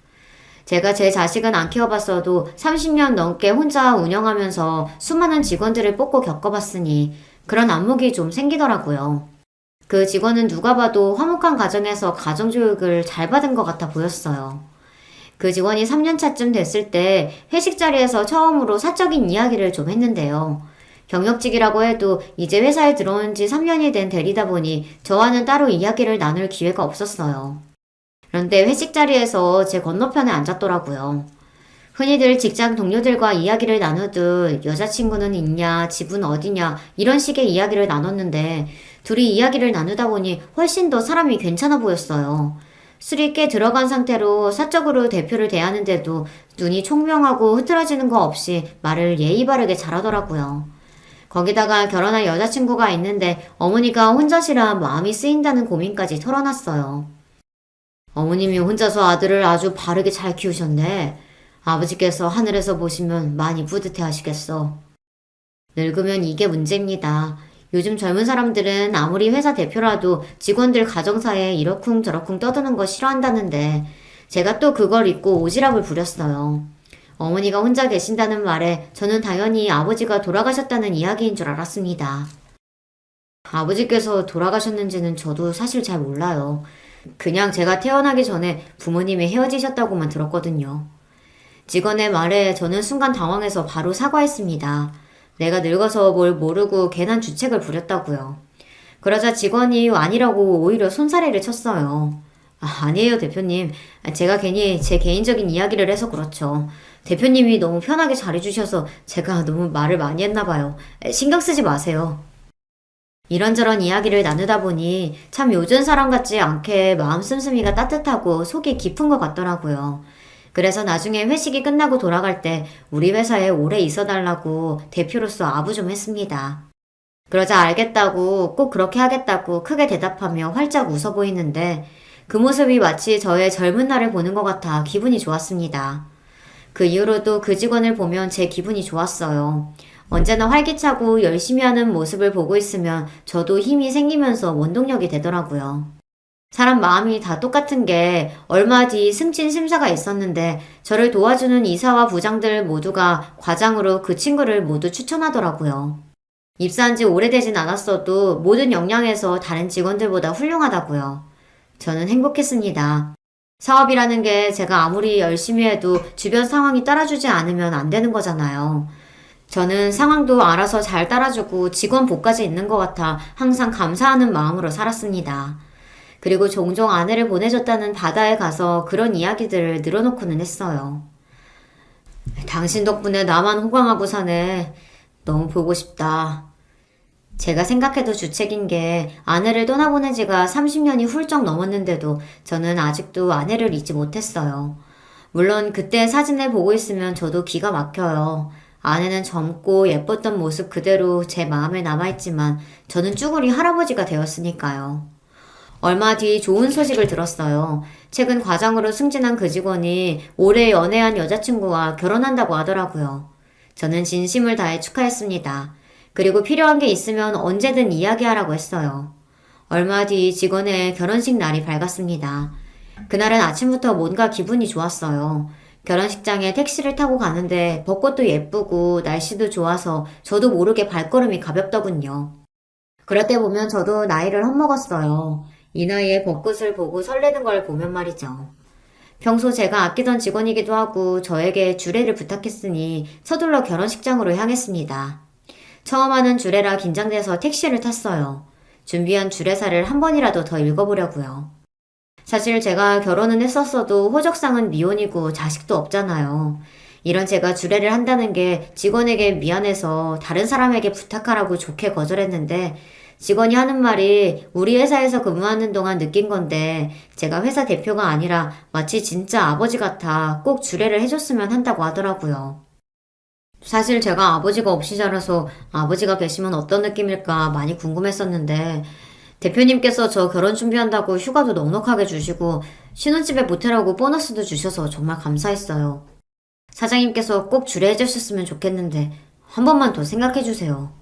제가 제 자식은 안 키워봤어도 30년 넘게 혼자 운영하면서 수많은 직원들을 뽑고 겪어봤으니 그런 안목이 좀 생기더라고요. 그 직원은 누가 봐도 화목한 가정에서 가정교육을 잘 받은 것 같아 보였어요. 그 직원이 3년차쯤 됐을 때 회식 자리에서 처음으로 사적인 이야기를 좀 했는데요. 경력직이라고 해도 이제 회사에 들어온 지 3년이 된 대리다 보니 저와는 따로 이야기를 나눌 기회가 없었어요. 그런데 회식 자리에서 제 건너편에 앉았더라고요. 흔히들 직장 동료들과 이야기를 나누듯 여자친구는 있냐, 집은 어디냐 이런 식의 이야기를 나눴는데 둘이 이야기를 나누다 보니 훨씬 더 사람이 괜찮아 보였어요. 술이 꽤 들어간 상태로 사적으로 대표를 대하는데도 눈이 총명하고 흐트러지는 거 없이 말을 예의 바르게 잘하더라고요. 거기다가 결혼할 여자친구가 있는데 어머니가 혼자시라 마음이 쓰인다는 고민까지 털어놨어요. 어머님이 혼자서 아들을 아주 바르게 잘 키우셨네. 아버지께서 하늘에서 보시면 많이 뿌듯해 하시겠어. 늙으면 이게 문제입니다. 요즘 젊은 사람들은 아무리 회사 대표라도 직원들 가정사에 이러쿵저러쿵 떠드는 거 싫어한다는데 제가 또 그걸 잊고 오지랖을 부렸어요. 어머니가 혼자 계신다는 말에 저는 당연히 아버지가 돌아가셨다는 이야기인 줄 알았습니다. 아버지께서 돌아가셨는지는 저도 사실 잘 몰라요. 그냥 제가 태어나기 전에 부모님이 헤어지셨다고만 들었거든요. 직원의 말에 저는 순간 당황해서 바로 사과했습니다. 내가 늙어서 뭘 모르고 괜한 주책을 부렸다고요. 그러자 직원이 아니라고 오히려 손사래를 쳤어요. 아니에요, 대표님. 제가 괜히 제 개인적인 이야기를 해서 그렇죠. 대표님이 너무 편하게 잘해주셔서 제가 너무 말을 많이 했나 봐요. 신경 쓰지 마세요. 이런저런 이야기를 나누다 보니 참 요즘 사람 같지 않게 마음 씀씀이가 따뜻하고 속이 깊은 것 같더라고요. 그래서 나중에 회식이 끝나고 돌아갈 때 우리 회사에 오래 있어달라고 대표로서 아부 좀 했습니다. 그러자 알겠다고 꼭 그렇게 하겠다고 크게 대답하며 활짝 웃어 보이는데 그 모습이 마치 저의 젊은 날을 보는 것 같아 기분이 좋았습니다. 그 이후로도 그 직원을 보면 제 기분이 좋았어요. 언제나 활기차고 열심히 하는 모습을 보고 있으면 저도 힘이 생기면서 원동력이 되더라고요. 사람 마음이 다 똑같은 게 얼마 뒤 승진 심사가 있었는데 저를 도와주는 이사와 부장들 모두가 과장으로 그 친구를 모두 추천하더라고요. 입사한 지 오래되진 않았어도 모든 역량에서 다른 직원들보다 훌륭하다고요. 저는 행복했습니다. 사업이라는 게 제가 아무리 열심히 해도 주변 상황이 따라주지 않으면 안 되는 거잖아요. 저는 상황도 알아서 잘 따라주고 직원 복까지 있는 것 같아 항상 감사하는 마음으로 살았습니다. 그리고 종종 아내를 보내줬다는 바다에 가서 그런 이야기들을 늘어놓고는 했어요. 당신 덕분에 나만 호강하고 사네. 너무 보고 싶다. 제가 생각해도 주책인 게 아내를 떠나보낸 지가 30년이 훌쩍 넘었는데도 저는 아직도 아내를 잊지 못했어요. 물론 그때 사진을 보고 있으면 저도 기가 막혀요. 아내는 젊고 예뻤던 모습 그대로 제 마음에 남아있지만 저는 쭈구리 할아버지가 되었으니까요. 얼마 뒤 좋은 소식을 들었어요. 최근 과장으로 승진한 그 직원이 올해 연애한 여자친구와 결혼한다고 하더라고요. 저는 진심을 다해 축하했습니다. 그리고 필요한 게 있으면 언제든 이야기하라고 했어요. 얼마 뒤 직원의 결혼식 날이 밝았습니다. 그날은 아침부터 뭔가 기분이 좋았어요. 결혼식장에 택시를 타고 가는데 벚꽃도 예쁘고 날씨도 좋아서 저도 모르게 발걸음이 가볍더군요. 그럴 때 보면 저도 나이를 헛먹었어요. 이 나이에 벚꽃을 보고 설레는 걸 보면 말이죠. 평소 제가 아끼던 직원이기도 하고 저에게 주례를 부탁했으니 서둘러 결혼식장으로 향했습니다. 처음 하는 주례라 긴장돼서 택시를 탔어요. 준비한 주례사를 한 번이라도 더 읽어보려고요. 사실 제가 결혼은 했었어도 호적상은 미혼이고 자식도 없잖아요. 이런 제가 주례를 한다는 게 직원에게 미안해서 다른 사람에게 부탁하라고 좋게 거절했는데 직원이 하는 말이 우리 회사에서 근무하는 동안 느낀 건데 제가 회사 대표가 아니라 마치 진짜 아버지 같아 꼭 주례를 해줬으면 한다고 하더라고요. 사실 제가 아버지가 없이 자라서 아버지가 계시면 어떤 느낌일까 많이 궁금했었는데 대표님께서 저 결혼 준비한다고 휴가도 넉넉하게 주시고 신혼집에 모텔하고 보너스도 주셔서 정말 감사했어요. 사장님께서 꼭 주례해 주셨으면 좋겠는데 한 번만 더 생각해 주세요.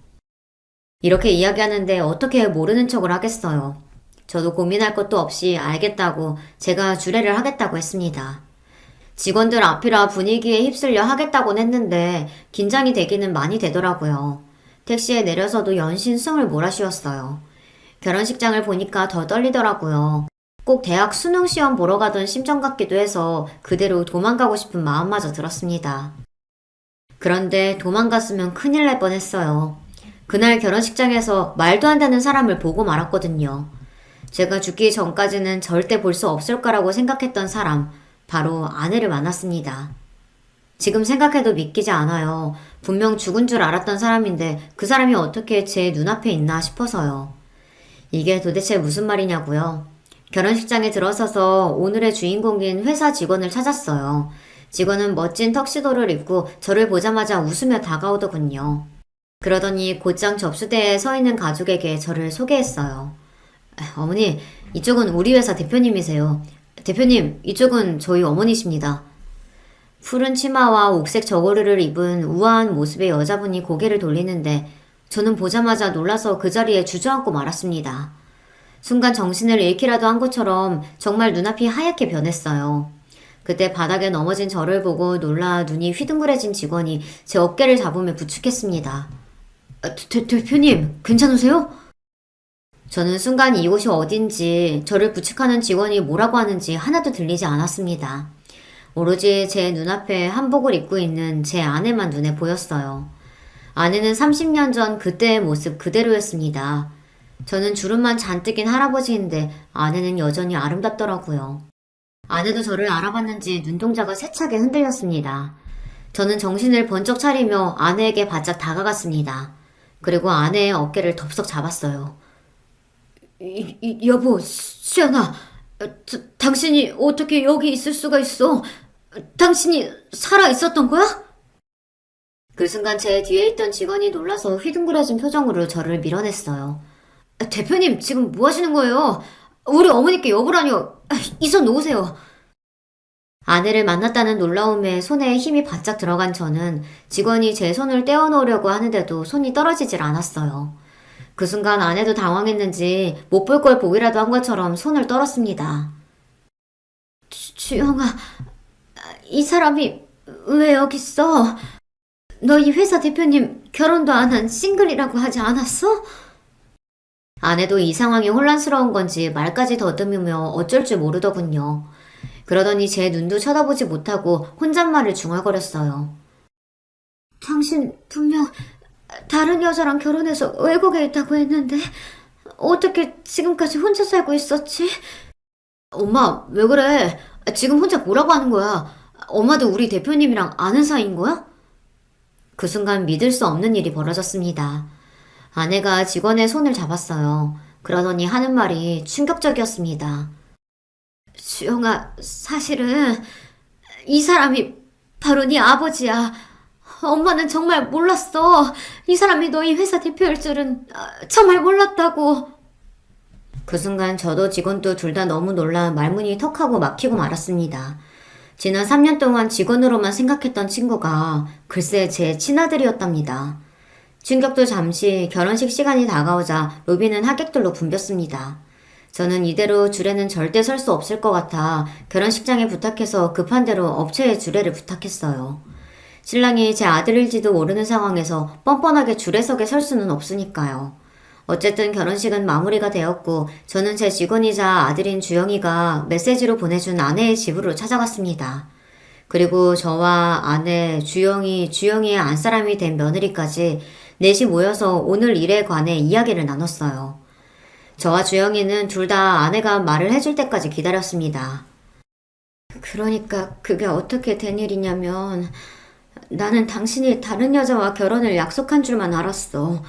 이렇게 이야기하는데 어떻게 모르는 척을 하겠어요. 저도 고민할 것도 없이 알겠다고 제가 주례를 하겠다고 했습니다. 직원들 앞이라 분위기에 휩쓸려 하겠다곤 했는데 긴장이 되기는 많이 되더라고요. 택시에 내려서도 연신 숨을 몰아쉬었어요. 결혼식장을 보니까 더 떨리더라고요. 꼭 대학 수능 시험 보러 가던 심정 같기도 해서 그대로 도망가고 싶은 마음마저 들었습니다. 그런데 도망갔으면 큰일 날 뻔했어요. 그날 결혼식장에서 말도 안 되는 사람을 보고 말았거든요. 제가 죽기 전까지는 절대 볼 수 없을 거라고 생각했던 사람, 바로 아내를 만났습니다. 지금 생각해도 믿기지 않아요. 분명 죽은 줄 알았던 사람인데 그 사람이 어떻게 제 눈앞에 있나 싶어서요. 이게 도대체 무슨 말이냐고요. 결혼식장에 들어서서 오늘의 주인공인 회사 직원을 찾았어요. 직원은 멋진 턱시도를 입고 저를 보자마자 웃으며 다가오더군요. 그러더니 곧장 접수대에 서 있는 가족에게 저를 소개했어요. 어머니, 이쪽은 우리 회사 대표님이세요. 대표님, 이쪽은 저희 어머니십니다. 푸른 치마와 옥색 저고리를 입은 우아한 모습의 여자분이 고개를 돌리는데 저는 보자마자 놀라서 그 자리에 주저앉고 말았습니다. 순간 정신을 잃기라도 한 것처럼 정말 눈앞이 하얗게 변했어요. 그때 바닥에 넘어진 저를 보고 놀라 눈이 휘둥그레진 직원이 제 어깨를 잡으며 부축했습니다. 대표님, 괜찮으세요? 저는 순간 이곳이 어딘지 저를 부축하는 직원이 뭐라고 하는지 하나도 들리지 않았습니다. 오로지 제 눈앞에 한복을 입고 있는 제 아내만 눈에 보였어요. 아내는 30년 전 그때의 모습 그대로였습니다. 저는 주름만 잔뜩 낀 할아버지인데 아내는 여전히 아름답더라고요. 아내도 저를 알아봤는지 눈동자가 세차게 흔들렸습니다. 저는 정신을 번쩍 차리며 아내에게 바짝 다가갔습니다. 그리고 아내의 어깨를 덥석 잡았어요. 여보, 수연아, 당신이 어떻게 여기 있을 수가 있어? 당신이 살아 있었던 거야? 그 순간 제 뒤에 있던 직원이 놀라서 휘둥그레진 표정으로 저를 밀어냈어요. 대표님, 지금 뭐 하시는 거예요? 우리 어머니께 여보라뇨. 이 손 놓으세요. 아내를 만났다는 놀라움에 손에 힘이 바짝 들어간 저는 직원이 제 손을 떼어놓으려고 하는데도 손이 떨어지질 않았어요. 그 순간 아내도 당황했는지 못 볼 걸 보기라도 한 것처럼 손을 떨었습니다. 주영아, 이 사람이 왜 여기 있어? 너희 회사 대표님 결혼도 안 한 싱글이라고 하지 않았어? 아내도 이 상황이 혼란스러운 건지 말까지 더듬으며 어쩔 줄 모르더군요. 그러더니 제 눈도 쳐다보지 못하고 혼잣말을 중얼거렸어요. 당신 분명 다른 여자랑 결혼해서 외국에 있다고 했는데 어떻게 지금까지 혼자 살고 있었지? 엄마, 왜 그래? 지금 혼자 뭐라고 하는 거야? 엄마도 우리 대표님이랑 아는 사이인 거야? 그 순간 믿을 수 없는 일이 벌어졌습니다. 아내가 직원의 손을 잡았어요. 그러더니 하는 말이 충격적이었습니다. 주영아, 사실은 이 사람이 바로 네 아버지야. 엄마는 정말 몰랐어. 이 사람이 너희 회사 대표일 줄은 정말 몰랐다고. 그 순간 저도 직원도 둘 다 너무 놀라 말문이 턱하고 막히고 말았습니다. 지난 3년 동안 직원으로만 생각했던 친구가 글쎄 제 친아들이었답니다. 충격도 잠시 결혼식 시간이 다가오자 로비는 하객들로 붐볐습니다. 저는 이대로 줄에는 절대 설 수 없을 것 같아 결혼식장에 부탁해서 급한 대로 업체에 주례를 부탁했어요. 신랑이 제 아들일지도 모르는 상황에서 뻔뻔하게 줄에석에 설 수는 없으니까요. 어쨌든 결혼식은 마무리가 되었고 저는 제 직원이자 아들인 주영이가 메시지로 보내준 아내의 집으로 찾아갔습니다. 그리고 저와 아내, 주영이의 안사람이 된 며느리까지 넷이 모여서 오늘 일에 관해 이야기를 나눴어요. 저와 주영이는 둘 다 아내가 말을 해줄 때까지 기다렸습니다. 그러니까 그게 어떻게 된 일이냐면 나는 당신이 다른 여자와 결혼을 약속한 줄만 알았어.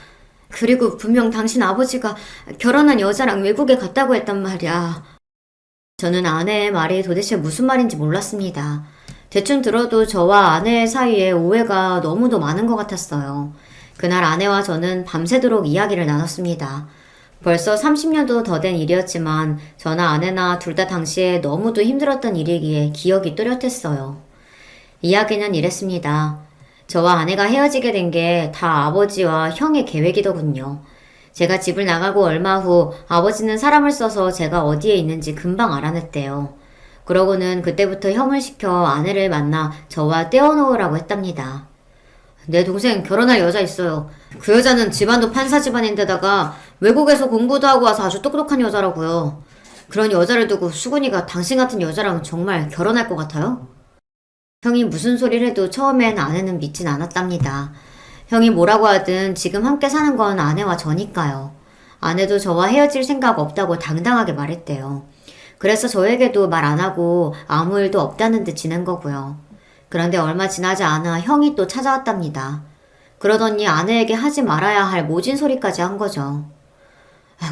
그리고 분명 당신 아버지가 결혼한 여자랑 외국에 갔다고 했단 말이야. 저는 아내의 말이 도대체 무슨 말인지 몰랐습니다. 대충 들어도 저와 아내의 사이에 오해가 너무도 많은 것 같았어요. 그날 아내와 저는 밤새도록 이야기를 나눴습니다. 벌써 30년도 더 된 일이었지만 저나 아내나 둘 다 당시에 너무도 힘들었던 일이기에 기억이 또렷했어요. 이야기는 이랬습니다. 저와 아내가 헤어지게 된 게 다 아버지와 형의 계획이더군요. 제가 집을 나가고 얼마 후 아버지는 사람을 써서 제가 어디에 있는지 금방 알아냈대요. 그러고는 그때부터 형을 시켜 아내를 만나 저와 떼어놓으라고 했답니다. 내 동생 결혼할 여자 있어요. 그 여자는 집안도 판사 집안인데다가 외국에서 공부도 하고 와서 아주 똑똑한 여자라고요. 그런 여자를 두고 수근이가 당신 같은 여자랑 정말 결혼할 것 같아요? 형이 무슨 소리를 해도 처음엔 아내는 믿진 않았답니다. 형이 뭐라고 하든 지금 함께 사는 건 아내와 저니까요. 아내도 저와 헤어질 생각 없다고 당당하게 말했대요. 그래서 저에게도 말 안 하고 아무 일도 없다는 듯 지낸 거고요. 그런데 얼마 지나지 않아 형이 또 찾아왔답니다. 그러더니 아내에게 하지 말아야 할 모진 소리까지 한 거죠.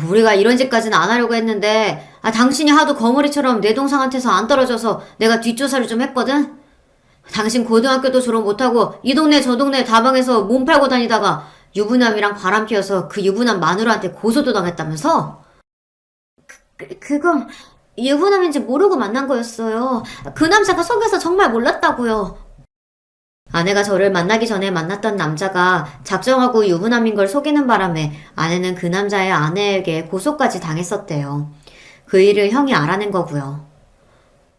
우리가 이런 짓까지는 안 하려고 했는데 당신이 하도 거머리처럼 내 동생한테서 안 떨어져서 내가 뒷조사를 좀 했거든? 당신 고등학교도 졸업 못하고 이 동네 저 동네 다방에서 몸 팔고 다니다가 유부남이랑 바람 피워서 그 유부남 마누라한테 고소도 당했다면서? 그건 유부남인지 모르고 만난 거였어요. 그 남자가 속여서 정말 몰랐다고요. 아내가 저를 만나기 전에 만났던 남자가 작정하고 유부남인 걸 속이는 바람에 아내는 그 남자의 아내에게 고소까지 당했었대요. 그 일을 형이 알아낸 거고요.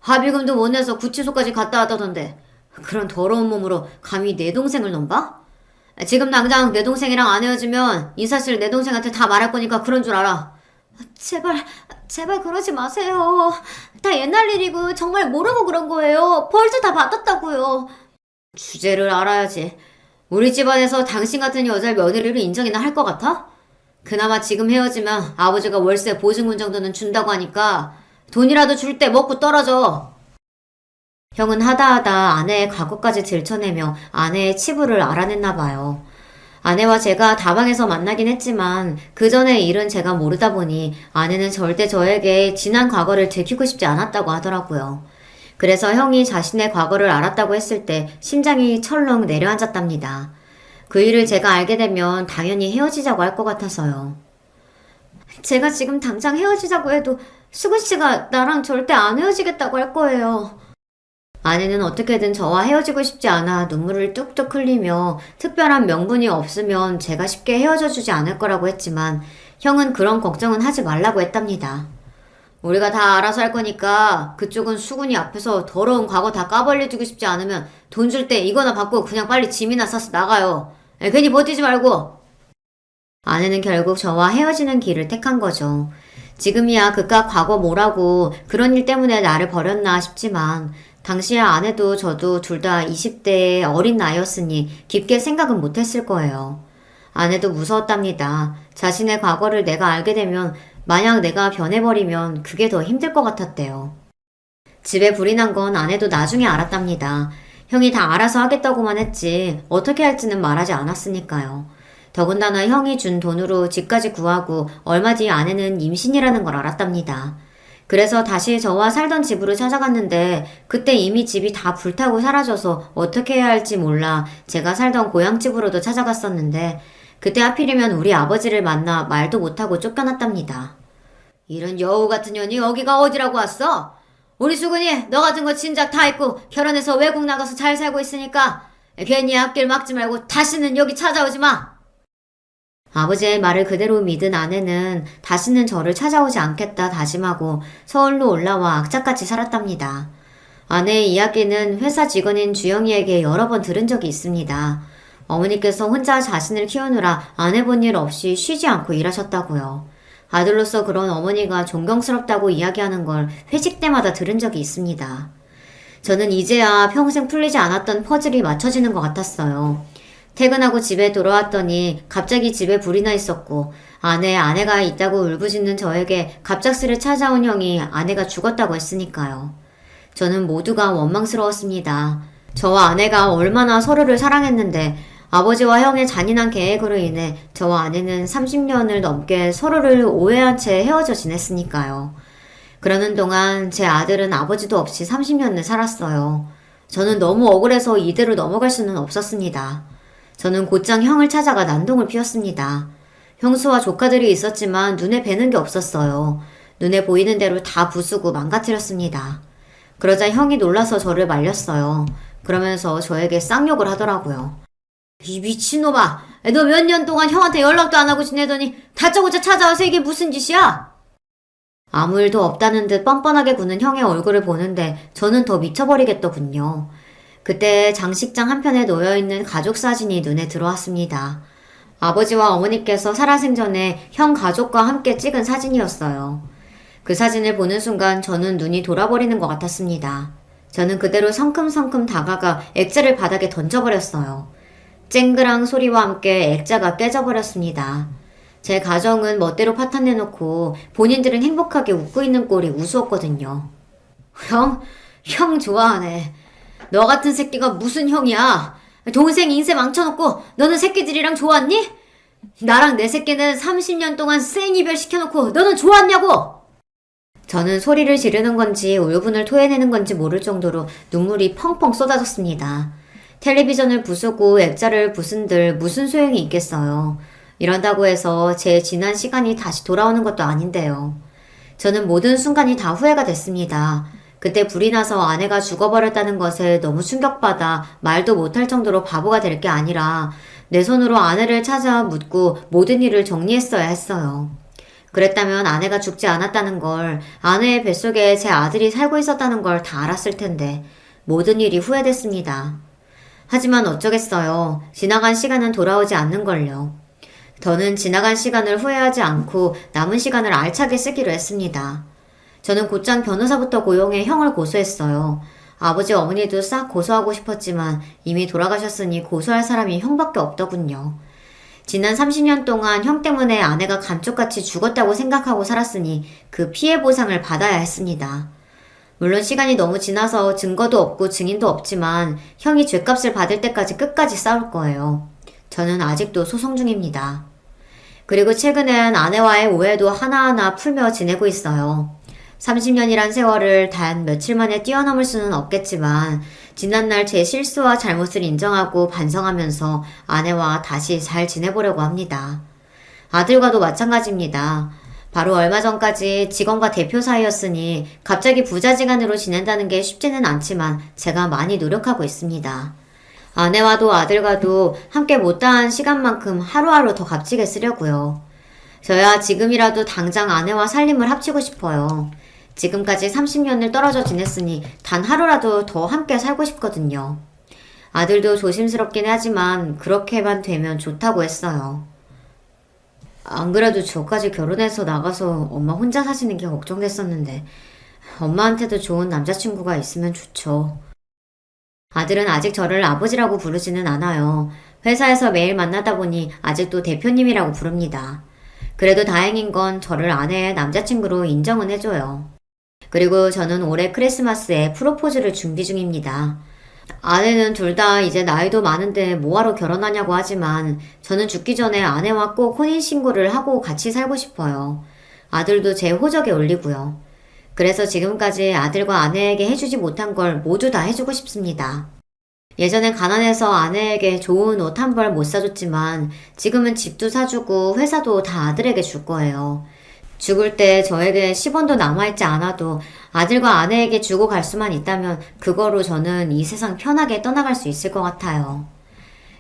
합의금도 못 내서 구치소까지 갔다 왔다던데 그런 더러운 몸으로 감히 내 동생을 넘봐? 지금 당장 내 동생이랑 안 헤어지면 이 사실 내 동생한테 다 말할 거니까 그런 줄 알아. 제발 그러지 마세요. 다 옛날 일이고 정말 모르고 그런 거예요. 벌써 다 받았다고요. 주제를 알아야지. 우리 집안에서 당신 같은 여자를 며느리를 인정이나 할 것 같아? 그나마 지금 헤어지면 아버지가 월세 보증금 정도는 준다고 하니까 돈이라도 줄 때 먹고 떨어져. 형은 하다하다 아내의 과거까지 들춰내며 아내의 치부를 알아냈나 봐요. 아내와 제가 다방에서 만나긴 했지만 그 전의 일은 제가 모르다 보니 아내는 절대 저에게 지난 과거를 들키고 싶지 않았다고 하더라고요. 그래서 형이 자신의 과거를 알았다고 했을 때 심장이 철렁 내려앉았답니다. 그 일을 제가 알게 되면 당연히 헤어지자고 할 것 같아서요. 제가 지금 당장 헤어지자고 해도 수근 씨가 나랑 절대 안 헤어지겠다고 할 거예요. 아내는 어떻게든 저와 헤어지고 싶지 않아 눈물을 뚝뚝 흘리며 특별한 명분이 없으면 제가 쉽게 헤어져 주지 않을 거라고 했지만 형은 그런 걱정은 하지 말라고 했답니다. 우리가 다 알아서 할 거니까 그쪽은 수근이 앞에서 더러운 과거 다 까발려주고 싶지 않으면 돈 줄 때 이거나 받고 그냥 빨리 짐이나 싸서 나가요. 괜히 버티지 말고. 아내는 결국 저와 헤어지는 길을 택한 거죠. 지금이야 그깟 과거 뭐라고 그런 일 때문에 나를 버렸나 싶지만 당시에 아내도 저도 둘 다 20대의 어린 나이였으니 깊게 생각은 못했을 거예요. 아내도 무서웠답니다. 자신의 과거를 내가 알게 되면 만약 내가 변해버리면 그게 더 힘들 것 같았대요. 집에 불이 난 건 아내도 나중에 알았답니다. 형이 다 알아서 하겠다고만 했지 어떻게 할지는 말하지 않았으니까요. 더군다나 형이 준 돈으로 집까지 구하고 얼마 뒤 아내는 임신이라는 걸 알았답니다. 그래서 다시 저와 살던 집으로 찾아갔는데 그때 이미 집이 다 불타고 사라져서 어떻게 해야 할지 몰라 제가 살던 고향집으로도 찾아갔었는데 그때 하필이면 우리 아버지를 만나 말도 못하고 쫓겨났답니다. 이런 여우 같은 년이 여기가 어디라고 왔어? 우리 수근이 너 같은 거 진작 다 했고 결혼해서 외국 나가서 잘 살고 있으니까 괜히 앞길 막지 말고 다시는 여기 찾아오지 마. 아버지의 말을 그대로 믿은 아내는 다시는 저를 찾아오지 않겠다 다짐하고 서울로 올라와 악착같이 살았답니다. 아내의 이야기는 회사 직원인 주영이에게 여러 번 들은 적이 있습니다. 어머니께서 혼자 자신을 키우느라 안 해본 일 없이 쉬지 않고 일하셨다고요. 아들로서 그런 어머니가 존경스럽다고 이야기하는 걸 회식 때마다 들은 적이 있습니다. 저는 이제야 평생 풀리지 않았던 퍼즐이 맞춰지는 것 같았어요. 퇴근하고 집에 돌아왔더니 갑자기 집에 불이 나 있었고 아내가 있다고 울부짖는 저에게 갑작스레 찾아온 형이 아내가 죽었다고 했으니까요. 저는 모두가 원망스러웠습니다. 저와 아내가 얼마나 서로를 사랑했는데 아버지와 형의 잔인한 계획으로 인해 저와 아내는 30년을 넘게 서로를 오해한 채 헤어져 지냈으니까요. 그러는 동안 제 아들은 아버지도 없이 30년을 살았어요. 저는 너무 억울해서 이대로 넘어갈 수는 없었습니다. 저는 곧장 형을 찾아가 난동을 피웠습니다. 형수와 조카들이 있었지만 눈에 뵈는 게 없었어요. 눈에 보이는 대로 다 부수고 망가뜨렸습니다. 그러자 형이 놀라서 저를 말렸어요. 그러면서 저에게 쌍욕을 하더라고요. 이 미친놈아! 너 몇 년 동안 형한테 연락도 안 하고 지내더니 다짜고짜 찾아와서 이게 무슨 짓이야? 아무 일도 없다는 듯 뻔뻔하게 구는 형의 얼굴을 보는데 저는 더 미쳐버리겠더군요. 그때 장식장 한편에 놓여있는 가족 사진이 눈에 들어왔습니다. 아버지와 어머니께서 살아생전에 형 가족과 함께 찍은 사진이었어요. 그 사진을 보는 순간 저는 눈이 돌아버리는 것 같았습니다. 저는 그대로 성큼성큼 다가가 액자를 바닥에 던져버렸어요. 쨍그랑 소리와 함께 액자가 깨져버렸습니다. 제 가정은 멋대로 파탄내놓고 본인들은 행복하게 웃고 있는 꼴이 우스웠거든요. 형 좋아하네. 너 같은 새끼가 무슨 형이야? 동생 인생 망쳐놓고 너는 새끼들이랑 좋았니? 나랑 내 새끼는 30년 동안 생이별 시켜놓고 너는 좋았냐고! 저는 소리를 지르는 건지 울분을 토해내는 건지 모를 정도로 눈물이 펑펑 쏟아졌습니다. 텔레비전을 부수고 액자를 부순들 무슨 소용이 있겠어요. 이런다고 해서 제 지난 시간이 다시 돌아오는 것도 아닌데요. 저는 모든 순간이 다 후회가 됐습니다. 그때 불이 나서 아내가 죽어버렸다는 것에 너무 충격받아 말도 못할 정도로 바보가 될 게 아니라 내 손으로 아내를 찾아 묻고 모든 일을 정리했어야 했어요. 그랬다면 아내가 죽지 않았다는 걸, 아내의 뱃속에 제 아들이 살고 있었다는 걸 다 알았을 텐데 모든 일이 후회됐습니다. 하지만 어쩌겠어요. 지나간 시간은 돌아오지 않는걸요. 저는 지나간 시간을 후회하지 않고 남은 시간을 알차게 쓰기로 했습니다. 저는 곧장 변호사부터 고용해 형을 고소했어요. 아버지 어머니도 싹 고소하고 싶었지만 이미 돌아가셨으니 고소할 사람이 형밖에 없더군요. 지난 30년 동안 형 때문에 아내가 감쪽같이 죽었다고 생각하고 살았으니 그 피해 보상을 받아야 했습니다. 물론 시간이 너무 지나서 증거도 없고 증인도 없지만 형이 죗값을 받을 때까지 끝까지 싸울 거예요. 저는 아직도 소송 중입니다. 그리고 최근엔 아내와의 오해도 하나하나 풀며 지내고 있어요. 30년이란 세월을 단 며칠 만에 뛰어넘을 수는 없겠지만 지난날 제 실수와 잘못을 인정하고 반성하면서 아내와 다시 잘 지내보려고 합니다. 아들과도 마찬가지입니다. 바로 얼마 전까지 직원과 대표 사이였으니 갑자기 부자지간으로 지낸다는 게 쉽지는 않지만 제가 많이 노력하고 있습니다. 아내와도 아들과도 함께 못다한 시간만큼 하루하루 더 값지게 쓰려고요. 저야 지금이라도 당장 아내와 살림을 합치고 싶어요. 지금까지 30년을 떨어져 지냈으니 단 하루라도 더 함께 살고 싶거든요. 아들도 조심스럽긴 하지만 그렇게만 되면 좋다고 했어요. 안 그래도 저까지 결혼해서 나가서 엄마 혼자 사시는 게 걱정됐었는데 엄마한테도 좋은 남자친구가 있으면 좋죠. 아들은 아직 저를 아버지라고 부르지는 않아요. 회사에서 매일 만나다 보니 아직도 대표님이라고 부릅니다. 그래도 다행인 건 저를 아내의 남자친구로 인정은 해줘요. 그리고 저는 올해 크리스마스에 프로포즈를 준비 중입니다. 아내는 둘 다 이제 나이도 많은데 뭐하러 결혼하냐고 하지만 저는 죽기 전에 아내와 꼭 혼인신고를 하고 같이 살고 싶어요. 아들도 제 호적에 올리고요. 그래서 지금까지 아들과 아내에게 해주지 못한 걸 모두 다 해주고 싶습니다. 예전엔 가난해서 아내에게 좋은 옷 한 벌 못 사줬지만 지금은 집도 사주고 회사도 다 아들에게 줄 거예요. 죽을 때 저에게 10원도 남아있지 않아도 아들과 아내에게 주고 갈 수만 있다면 그거로 저는 이 세상 편하게 떠나갈 수 있을 것 같아요.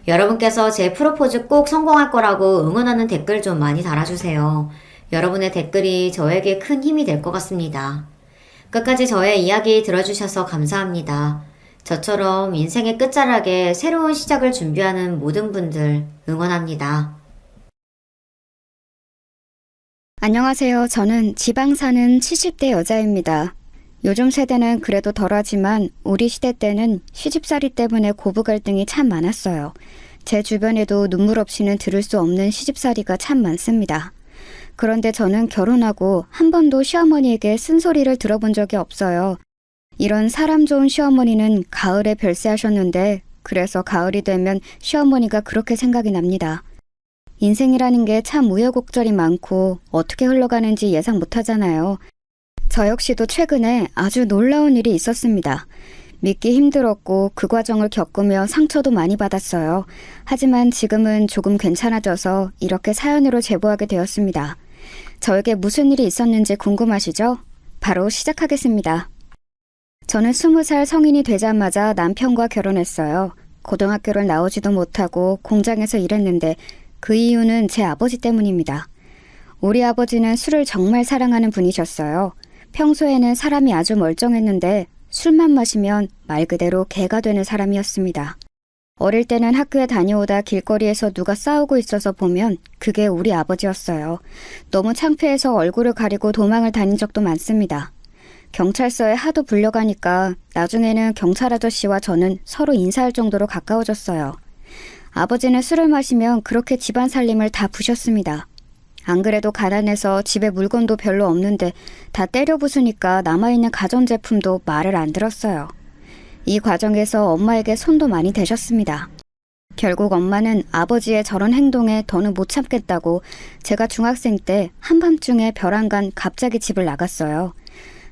여러분께서 제 프로포즈 꼭 성공할 거라고 응원하는 댓글 좀 많이 달아주세요. 여러분의 댓글이 저에게 큰 힘이 될 것 같습니다. 끝까지 저의 이야기 들어주셔서 감사합니다. 저처럼 인생의 끝자락에 새로운 시작을 준비하는 모든 분들 응원합니다. 안녕하세요. 저는 지방 사는 70대 여자입니다. 요즘 세대는 그래도 덜하지만 우리 시대 때는 시집살이 때문에 고부 갈등이 참 많았어요. 제 주변에도 눈물 없이는 들을 수 없는 시집살이가 참 많습니다. 그런데 저는 결혼하고 한 번도 시어머니에게 쓴소리를 들어본 적이 없어요. 이런 사람 좋은 시어머니는 가을에 별세하셨는데 그래서 가을이 되면 시어머니가 그렇게 생각이 납니다. 인생이라는 게 참 우여곡절이 많고 어떻게 흘러가는지 예상 못하잖아요. 저 역시도 최근에 아주 놀라운 일이 있었습니다. 믿기 힘들었고 그 과정을 겪으며 상처도 많이 받았어요. 하지만 지금은 조금 괜찮아져서 이렇게 사연으로 제보하게 되었습니다. 저에게 무슨 일이 있었는지 궁금하시죠? 바로 시작하겠습니다. 저는 20살 성인이 되자마자 남편과 결혼했어요. 고등학교를 나오지도 못하고 공장에서 일했는데 그 이유는 제 아버지 때문입니다. 우리 아버지는 술을 정말 사랑하는 분이셨어요. 평소에는 사람이 아주 멀쩡했는데 술만 마시면 말 그대로 개가 되는 사람이었습니다. 어릴 때는 학교에 다녀오다 길거리에서 누가 싸우고 있어서 보면 그게 우리 아버지였어요. 너무 창피해서 얼굴을 가리고 도망을 다닌 적도 많습니다. 경찰서에 하도 불려가니까 나중에는 경찰 아저씨와 저는 서로 인사할 정도로 가까워졌어요. 아버지는 술을 마시면 그렇게 집안 살림을 다 부셨습니다. 안 그래도 가난해서 집에 물건도 별로 없는데 다 때려 부수니까 남아있는 가전제품도 말을 안 들었어요. 이 과정에서 엄마에게 손도 많이 대셨습니다. 결국 엄마는 아버지의 저런 행동에 더는 못 참겠다고 제가 중학생 때 한밤중에 벼랑간 갑자기 집을 나갔어요.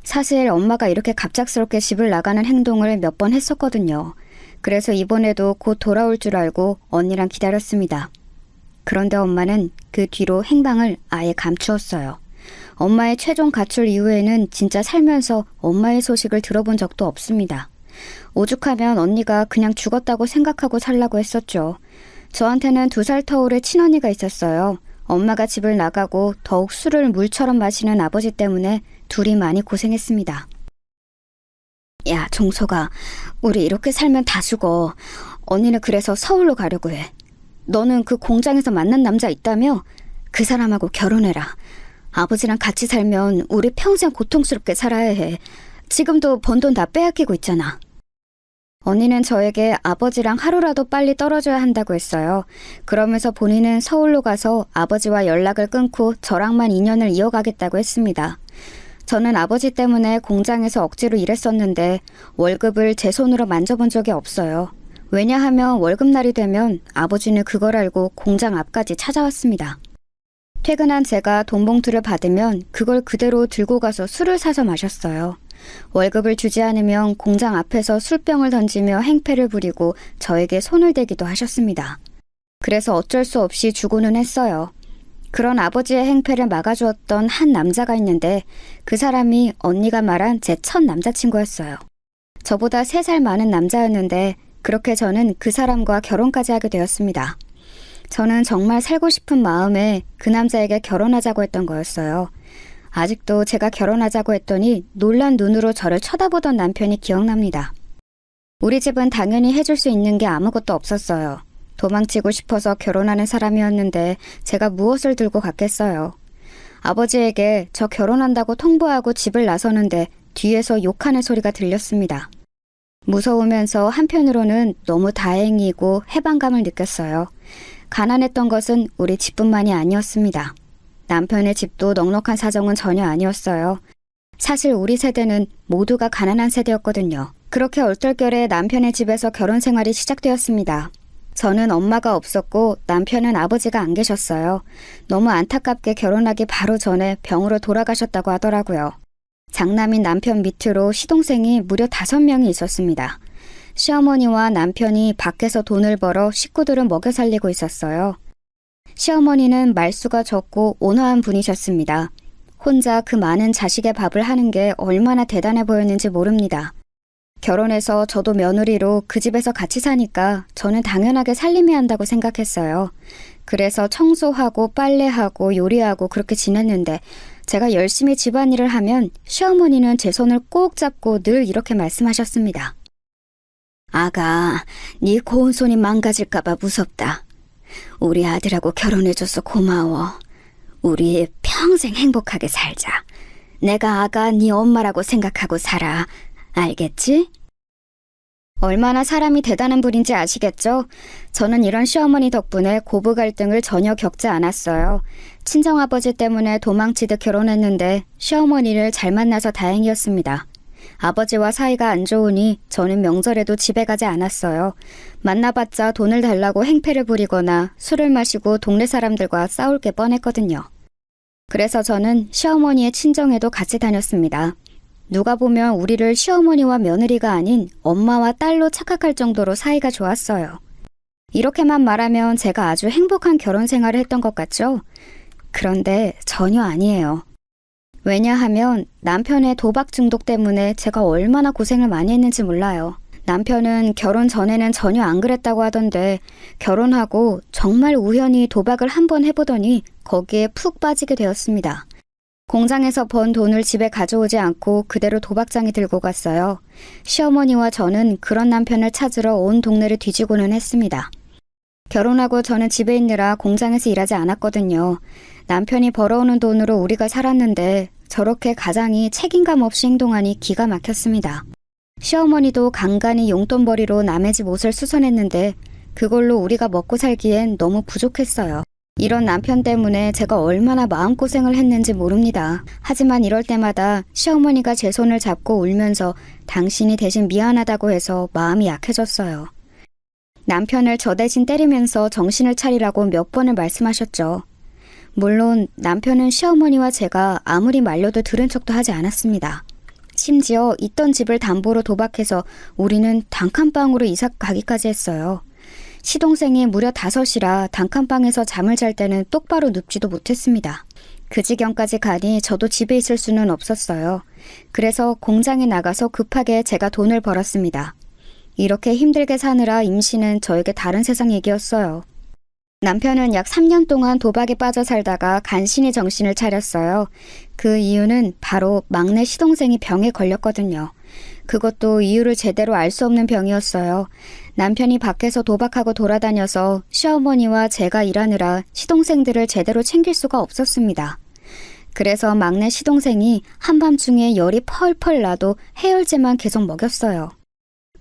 사실 엄마가 이렇게 갑작스럽게 집을 나가는 행동을 몇 번 했었거든요. 그래서 이번에도 곧 돌아올 줄 알고 언니랑 기다렸습니다. 그런데 엄마는 그 뒤로 행방을 아예 감추었어요. 엄마의 최종 가출 이후에는 진짜 살면서 엄마의 소식을 들어본 적도 없습니다. 오죽하면 언니가 그냥 죽었다고 생각하고 살라고 했었죠. 저한테는 2살 터울의 친언니가 있었어요. 엄마가 집을 나가고 더욱 술을 물처럼 마시는 아버지 때문에 둘이 많이 고생했습니다. 야, 종석아, 우리 이렇게 살면 다 죽어. 언니는 그래서 서울로 가려고 해. 너는 그 공장에서 만난 남자 있다며? 그 사람하고 결혼해라. 아버지랑 같이 살면 우리 평생 고통스럽게 살아야 해. 지금도 번 돈 다 빼앗기고 있잖아. 언니는 저에게 아버지랑 하루라도 빨리 떨어져야 한다고 했어요. 그러면서 본인은 서울로 가서 아버지와 연락을 끊고 저랑만 인연을 이어가겠다고 했습니다. 저는 아버지 때문에 공장에서 억지로 일했었는데 월급을 제 손으로 만져본 적이 없어요. 왜냐하면 월급날이 되면 아버지는 그걸 알고 공장 앞까지 찾아왔습니다. 퇴근한 제가 돈 봉투를 받으면 그걸 그대로 들고 가서 술을 사서 마셨어요. 월급을 주지 않으면 공장 앞에서 술병을 던지며 행패를 부리고 저에게 손을 대기도 하셨습니다. 그래서 어쩔 수 없이 주고는 했어요. 그런 아버지의 행패를 막아주었던 한 남자가 있는데 그 사람이 언니가 말한 제 첫 남자친구였어요. 저보다 3살 많은 남자였는데 그렇게 저는 그 사람과 결혼까지 하게 되었습니다. 저는 정말 살고 싶은 마음에 그 남자에게 결혼하자고 했던 거였어요. 아직도 제가 결혼하자고 했더니 놀란 눈으로 저를 쳐다보던 남편이 기억납니다. 우리 집은 당연히 해줄 수 있는 게 아무것도 없었어요. 도망치고 싶어서 결혼하는 사람이었는데 제가 무엇을 들고 갔겠어요. 아버지에게 저 결혼한다고 통보하고 집을 나서는데 뒤에서 욕하는 소리가 들렸습니다. 무서우면서 한편으로는 너무 다행이고 해방감을 느꼈어요. 가난했던 것은 우리 집뿐만이 아니었습니다. 남편의 집도 넉넉한 사정은 전혀 아니었어요. 사실 우리 세대는 모두가 가난한 세대였거든요. 그렇게 얼떨결에 남편의 집에서 결혼 생활이 시작되었습니다. 저는 엄마가 없었고 남편은 아버지가 안 계셨어요. 너무 안타깝게 결혼하기 바로 전에 병으로 돌아가셨다고 하더라고요. 장남인 남편 밑으로 시동생이 무려 5명이 있었습니다. 시어머니와 남편이 밖에서 돈을 벌어 식구들은 먹여 살리고 있었어요. 시어머니는 말수가 적고 온화한 분이셨습니다. 혼자 그 많은 자식의 밥을 하는 게 얼마나 대단해 보였는지 모릅니다. 결혼해서 저도 며느리로 그 집에서 같이 사니까 저는 당연하게 살림해야 한다고 생각했어요. 그래서 청소하고 빨래하고 요리하고 그렇게 지냈는데 제가 열심히 집안일을 하면 시어머니는 제 손을 꼭 잡고 늘 이렇게 말씀하셨습니다. 아가, 네 고운 손이 망가질까봐 무섭다. 우리 아들하고 결혼해줘서 고마워. 우리 평생 행복하게 살자. 내가 아가 네 엄마라고 생각하고 살아. 알겠지? 얼마나 사람이 대단한 분인지 아시겠죠? 저는 이런 시어머니 덕분에 고부 갈등을 전혀 겪지 않았어요. 친정아버지 때문에 도망치듯 결혼했는데 시어머니를 잘 만나서 다행이었습니다. 아버지와 사이가 안 좋으니 저는 명절에도 집에 가지 않았어요. 만나봤자 돈을 달라고 행패를 부리거나 술을 마시고 동네 사람들과 싸울 게 뻔했거든요. 그래서 저는 시어머니의 친정에도 같이 다녔습니다. 누가 보면 우리를 시어머니와 며느리가 아닌 엄마와 딸로 착각할 정도로 사이가 좋았어요. 이렇게만 말하면 제가 아주 행복한 결혼 생활을 했던 것 같죠? 그런데 전혀 아니에요. 왜냐하면 남편의 도박 중독 때문에 제가 얼마나 고생을 많이 했는지 몰라요. 남편은 결혼 전에는 전혀 안 그랬다고 하던데 결혼하고 정말 우연히 도박을 한번 해보더니 거기에 푹 빠지게 되었습니다. 공장에서 번 돈을 집에 가져오지 않고 그대로 도박장에 들고 갔어요. 시어머니와 저는 그런 남편을 찾으러 온 동네를 뒤지고는 했습니다. 결혼하고 저는 집에 있느라 공장에서 일하지 않았거든요. 남편이 벌어오는 돈으로 우리가 살았는데 저렇게 가장이 책임감 없이 행동하니 기가 막혔습니다. 시어머니도 간간히 용돈벌이로 남의 집 옷을 수선했는데 그걸로 우리가 먹고 살기엔 너무 부족했어요. 이런 남편 때문에 제가 얼마나 마음고생을 했는지 모릅니다. 하지만 이럴 때마다 시어머니가 제 손을 잡고 울면서 당신이 대신 미안하다고 해서 마음이 약해졌어요. 남편을 저 대신 때리면서 정신을 차리라고 몇 번을 말씀하셨죠. 물론 남편은 시어머니와 제가 아무리 말려도 들은 척도 하지 않았습니다. 심지어 있던 집을 담보로 도박해서 우리는 단칸방으로 이사 가기까지 했어요. 시동생이 무려 5이라 단칸방에서 잠을 잘 때는 똑바로 눕지도 못했습니다. 그 지경까지 가니 저도 집에 있을 수는 없었어요. 그래서 공장에 나가서 급하게 제가 돈을 벌었습니다. 이렇게 힘들게 사느라 임신은 저에게 다른 세상 얘기였어요. 남편은 약 3년 동안 도박에 빠져 살다가 간신히 정신을 차렸어요. 그 이유는 바로 막내 시동생이 병에 걸렸거든요. 그것도 이유를 제대로 알 수 없는 병이었어요. 남편이 밖에서 도박하고 돌아다녀서 시어머니와 제가 일하느라 시동생들을 제대로 챙길 수가 없었습니다. 그래서 막내 시동생이 한밤중에 열이 펄펄 나도 해열제만 계속 먹였어요.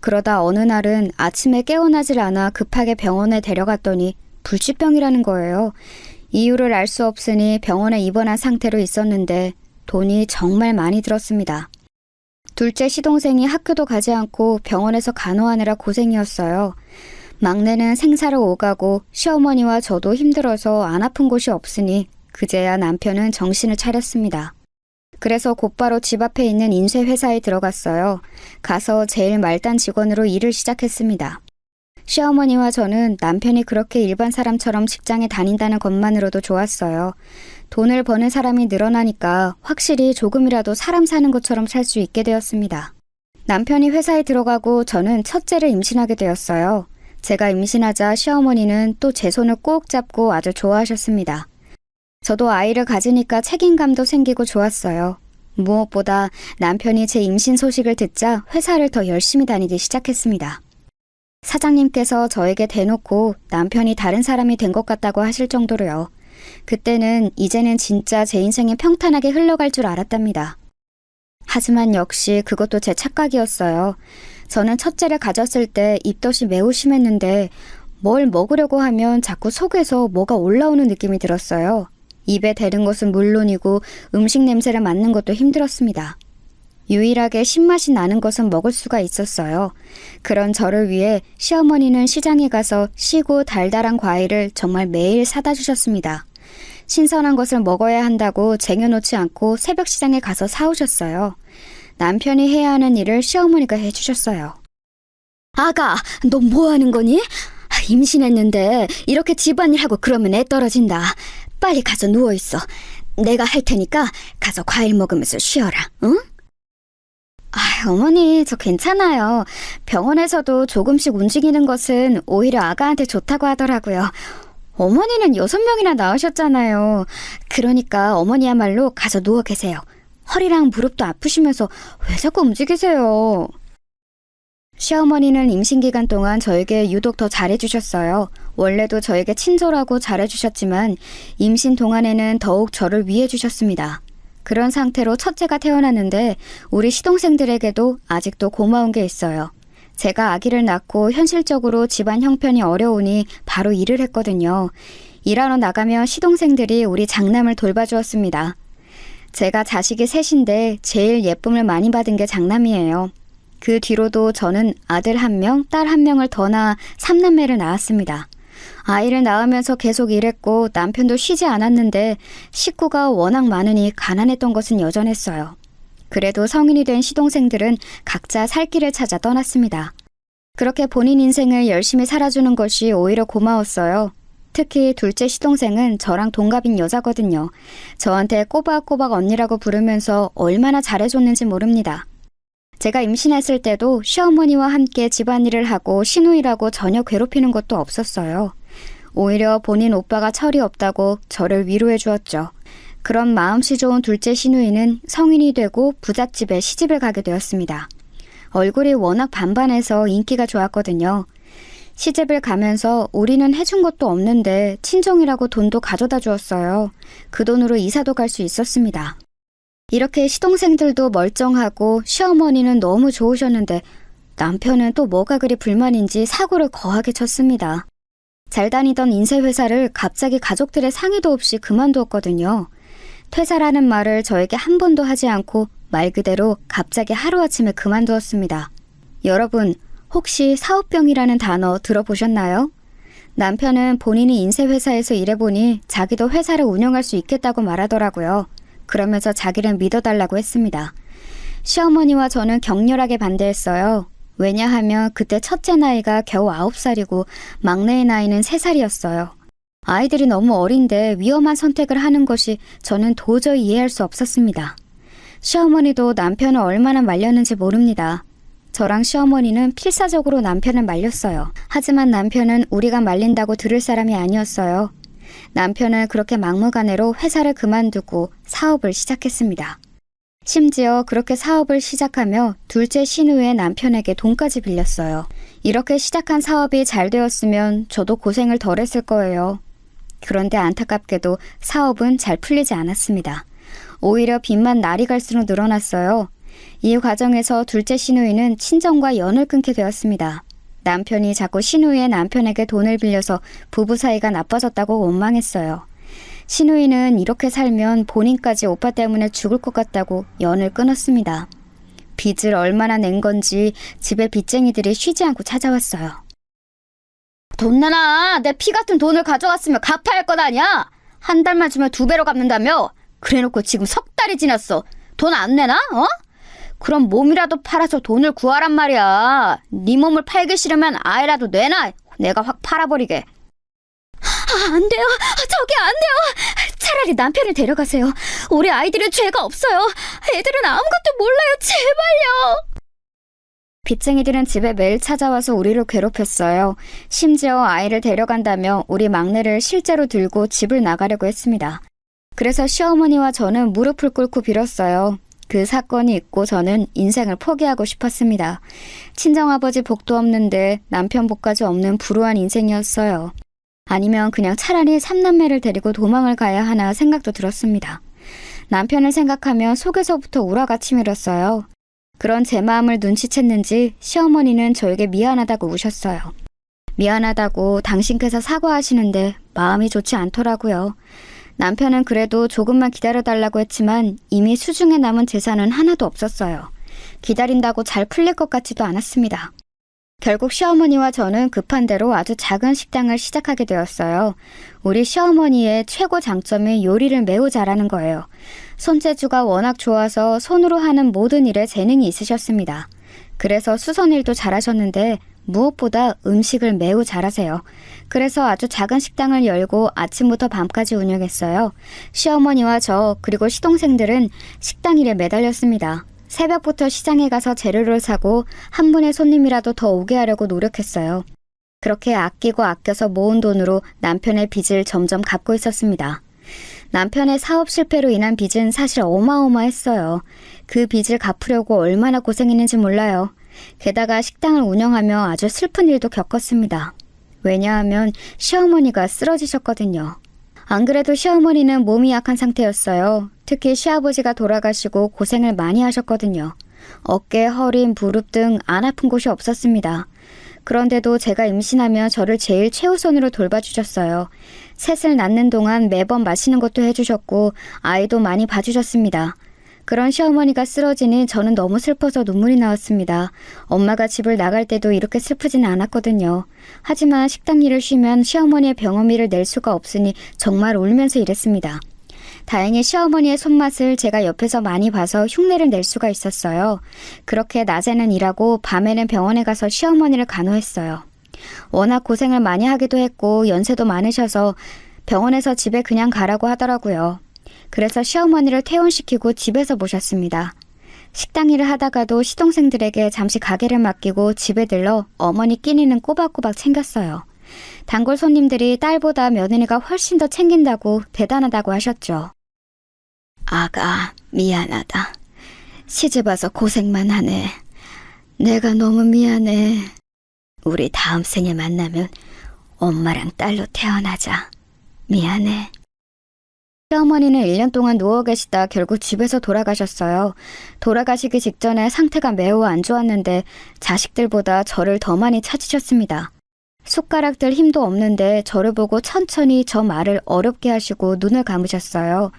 그러다 어느 날은 아침에 깨어나질 않아 급하게 병원에 데려갔더니 불치병이라는 거예요. 이유를 알 수 없으니 병원에 입원한 상태로 있었는데 돈이 정말 많이 들었습니다. 둘째 시동생이 학교도 가지 않고 병원에서 간호하느라 고생이었어요. 막내는 생사를 오가고 시어머니와 저도 힘들어서 안 아픈 곳이 없으니 그제야 남편은 정신을 차렸습니다. 그래서 곧바로 집 앞에 있는 인쇄회사에 들어갔어요. 가서 제일 말단 직원으로 일을 시작했습니다. 시어머니와 저는 남편이 그렇게 일반 사람처럼 직장에 다닌다는 것만으로도 좋았어요. 돈을 버는 사람이 늘어나니까 확실히 조금이라도 사람 사는 것처럼 살 수 있게 되었습니다. 남편이 회사에 들어가고 저는 첫째를 임신하게 되었어요. 제가 임신하자 시어머니는 또 제 손을 꼭 잡고 아주 좋아하셨습니다. 저도 아이를 가지니까 책임감도 생기고 좋았어요. 무엇보다 남편이 제 임신 소식을 듣자 회사를 더 열심히 다니기 시작했습니다. 사장님께서 저에게 대놓고 남편이 다른 사람이 된 것 같다고 하실 정도로요. 그때는 이제는 진짜 제 인생이 평탄하게 흘러갈 줄 알았답니다. 하지만 역시 그것도 제 착각이었어요. 저는 첫째를 가졌을 때 입덧이 매우 심했는데 뭘 먹으려고 하면 자꾸 속에서 뭐가 올라오는 느낌이 들었어요. 입에 대는 것은 물론이고 음식 냄새를 맡는 것도 힘들었습니다. 유일하게 신맛이 나는 것은 먹을 수가 있었어요. 그런 저를 위해 시어머니는 시장에 가서 시고 달달한 과일을 정말 매일 사다 주셨습니다. 신선한 것을 먹어야 한다고 쟁여놓지 않고 새벽 시장에 가서 사오셨어요. 남편이 해야 하는 일을 시어머니가 해주셨어요. 아가, 너 뭐 하는 거니? 임신했는데 이렇게 집안일하고 그러면 애 떨어진다. 빨리 가서 누워있어. 내가 할 테니까 가서 과일 먹으면서 쉬어라, 응? 어머니, 저 괜찮아요. 병원에서도 조금씩 움직이는 것은 오히려 아가한테 좋다고 하더라고요. 어머니는 6명이나 낳으셨잖아요. 그러니까 어머니야말로 가서 누워 계세요. 허리랑 무릎도 아프시면서 왜 자꾸 움직이세요? 시어머니는 임신 기간 동안 저에게 유독 더 잘해주셨어요. 원래도 저에게 친절하고 잘해주셨지만 임신 동안에는 더욱 저를 위해주셨습니다. 그런 상태로 첫째가 태어났는데 우리 시동생들에게도 아직도 고마운 게 있어요. 제가 아기를 낳고 현실적으로 집안 형편이 어려우니 바로 일을 했거든요. 일하러 나가면 시동생들이 우리 장남을 돌봐주었습니다. 제가 자식이 셋인데 제일 예쁨을 많이 받은 게 장남이에요. 그 뒤로도 저는 아들 1명, 딸 1명을 더 낳아 3남매를 낳았습니다. 아이를 낳으면서 계속 일했고 남편도 쉬지 않았는데 식구가 워낙 많으니 가난했던 것은 여전했어요. 그래도 성인이 된 시동생들은 각자 살 길을 찾아 떠났습니다. 그렇게 본인 인생을 열심히 살아주는 것이 오히려 고마웠어요. 특히 둘째 시동생은 저랑 동갑인 여자거든요. 저한테 꼬박꼬박 언니라고 부르면서 얼마나 잘해줬는지 모릅니다. 제가 임신했을 때도 시어머니와 함께 집안일을 하고 시누이라고 전혀 괴롭히는 것도 없었어요. 오히려 본인 오빠가 철이 없다고 저를 위로해 주었죠. 그런 마음씨 좋은 둘째 시누이는 성인이 되고 부잣집에 시집을 가게 되었습니다. 얼굴이 워낙 반반해서 인기가 좋았거든요. 시집을 가면서 우리는 해준 것도 없는데 친정이라고 돈도 가져다 주었어요. 그 돈으로 이사도 갈 수 있었습니다. 이렇게 시동생들도 멀쩡하고 시어머니는 너무 좋으셨는데 남편은 또 뭐가 그리 불만인지 사고를 거하게 쳤습니다. 잘 다니던 인쇄회사를 갑자기 가족들의 상의도 없이 그만두었거든요. 퇴사라는 말을 저에게 한 번도 하지 않고 말 그대로 갑자기 하루아침에 그만두었습니다. 여러분, 혹시 사업병이라는 단어 들어보셨나요? 남편은 본인이 인쇄회사에서 일해보니 자기도 회사를 운영할 수 있겠다고 말하더라고요. 그러면서 자기를 믿어달라고 했습니다. 시어머니와 저는 격렬하게 반대했어요. 왜냐하면 그때 첫째 나이가 겨우 9살이고 막내의 나이는 3살이었어요. 아이들이 너무 어린데 위험한 선택을 하는 것이 저는 도저히 이해할 수 없었습니다. 시어머니도 남편을 얼마나 말렸는지 모릅니다. 저랑 시어머니는 필사적으로 남편을 말렸어요. 하지만 남편은 우리가 말린다고 들을 사람이 아니었어요. 남편은 그렇게 막무가내로 회사를 그만두고 사업을 시작했습니다. 심지어 그렇게 사업을 시작하며 둘째 시누이의 남편에게 돈까지 빌렸어요. 이렇게 시작한 사업이 잘 되었으면 저도 고생을 덜 했을 거예요. 그런데 안타깝게도 사업은 잘 풀리지 않았습니다. 오히려 빚만 날이 갈수록 늘어났어요. 이 과정에서 둘째 시누이는 친정과 연을 끊게 되었습니다. 남편이 자꾸 시누이의 남편에게 돈을 빌려서 부부 사이가 나빠졌다고 원망했어요. 시누이는 이렇게 살면 본인까지 오빠 때문에 죽을 것 같다고 연을 끊었습니다. 빚을 얼마나 낸 건지 집에 빚쟁이들이 쉬지 않고 찾아왔어요. 돈 내놔! 내 피 같은 돈을 가져갔으면 갚아야 할 것 아니야! 한 달만 주면 2배로 갚는다며? 그래놓고 지금 3달이 지났어. 돈 안 내나? 어? 그럼 몸이라도 팔아서 돈을 구하란 말이야. 네 몸을 팔기 싫으면 아이라도 내놔. 내가 확 팔아버리게. 안 돼요. 저기 안 돼요. 차라리 남편을 데려가세요. 우리 아이들은 죄가 없어요. 애들은 아무것도 몰라요. 제발요. 빚쟁이들은 집에 매일 찾아와서 우리를 괴롭혔어요. 심지어 아이를 데려간다며 우리 막내를 실제로 들고 집을 나가려고 했습니다. 그래서 시어머니와 저는 무릎을 꿇고 빌었어요. 그 사건이 있고 저는 인생을 포기하고 싶었습니다. 친정아버지 복도 없는데 남편 복까지 없는 불우한 인생이었어요. 아니면 그냥 차라리 삼남매를 데리고 도망을 가야 하나 생각도 들었습니다. 남편을 생각하며 속에서부터 우라가 치밀었어요. 그런 제 마음을 눈치챘는지 시어머니는 저에게 미안하다고 우셨어요. 미안하다고 당신께서 사과하시는데 마음이 좋지 않더라고요. 남편은 그래도 조금만 기다려달라고 했지만 이미 수중에 남은 재산은 하나도 없었어요. 기다린다고 잘 풀릴 것 같지도 않았습니다. 결국 시어머니와 저는 급한 대로 아주 작은 식당을 시작하게 되었어요. 우리 시어머니의 최고 장점이 요리를 매우 잘하는 거예요. 손재주가 워낙 좋아서 손으로 하는 모든 일에 재능이 있으셨습니다. 그래서 수선일도 잘하셨는데 무엇보다 음식을 매우 잘하세요. 그래서 아주 작은 식당을 열고 아침부터 밤까지 운영했어요. 시어머니와 저 그리고 시동생들은 식당 일에 매달렸습니다. 새벽부터 시장에 가서 재료를 사고 한 분의 손님이라도 더 오게 하려고 노력했어요. 그렇게 아끼고 아껴서 모은 돈으로 남편의 빚을 점점 갚고 있었습니다. 남편의 사업 실패로 인한 빚은 사실 어마어마했어요. 그 빚을 갚으려고 얼마나 고생했는지 몰라요. 게다가 식당을 운영하며 아주 슬픈 일도 겪었습니다. 왜냐하면 시어머니가 쓰러지셨거든요. 안 그래도 시어머니는 몸이 약한 상태였어요. 특히 시아버지가 돌아가시고 고생을 많이 하셨거든요. 어깨, 허리, 무릎 등 안 아픈 곳이 없었습니다. 그런데도 제가 임신하며 저를 제일 최우선으로 돌봐주셨어요. 셋을 낳는 동안 매번 마시는 것도 해주셨고 아이도 많이 봐주셨습니다. 그런 시어머니가 쓰러지니 저는 너무 슬퍼서 눈물이 나왔습니다. 엄마가 집을 나갈 때도 이렇게 슬프지는 않았거든요. 하지만 식당 일을 쉬면 시어머니의 병원비를 낼 수가 없으니 정말 울면서 일했습니다. 다행히 시어머니의 손맛을 제가 옆에서 많이 봐서 흉내를 낼 수가 있었어요. 그렇게 낮에는 일하고 밤에는 병원에 가서 시어머니를 간호했어요. 워낙 고생을 많이 하기도 했고 연세도 많으셔서 병원에서 집에 그냥 가라고 하더라고요. 그래서 시어머니를 퇴원시키고 집에서 모셨습니다. 식당 일을 하다가도 시동생들에게 잠시 가게를 맡기고 집에 들러 어머니 끼니는 꼬박꼬박 챙겼어요. 단골 손님들이 딸보다 며느리가 훨씬 더 챙긴다고 대단하다고 하셨죠. 아가, 미안하다. 시집와서 고생만 하네. 내가 너무 미안해. 우리 다음 생에 만나면 엄마랑 딸로 태어나자. 미안해. 시어머니는 1년 동안 누워 계시다 결국 집에서 돌아가셨어요. 돌아가시기 직전에 상태가 매우 안 좋았는데 자식들보다 저를 더 많이 찾으셨습니다. 숟가락 들 힘도 없는데 저를 보고 천천히 저 말을 어렵게 하시고 눈을 감으셨어요.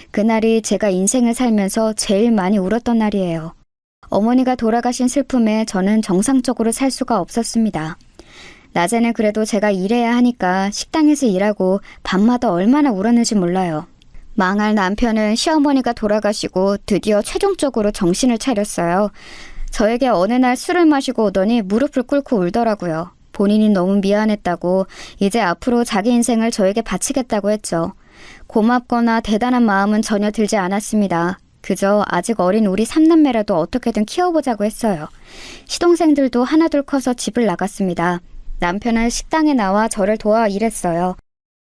그날이 제가 인생을 살면서 제일 많이 울었던 날이에요. 어머니가 돌아가신 슬픔에 저는 정상적으로 살 수가 없었습니다. 낮에는 그래도 제가 일해야 하니까 식당에서 일하고 밤마다 얼마나 울었는지 몰라요. 망할 남편은 시어머니가 돌아가시고 드디어 최종적으로 정신을 차렸어요. 저에게 어느 날 술을 마시고 오더니 무릎을 꿇고 울더라고요. 본인이 너무 미안했다고 이제 앞으로 자기 인생을 저에게 바치겠다고 했죠. 고맙거나 대단한 마음은 전혀 들지 않았습니다. 그저 아직 어린 우리 삼남매라도 어떻게든 키워보자고 했어요. 시동생들도 하나둘 커서 집을 나갔습니다. 남편은 식당에 나와 저를 도와 일했어요.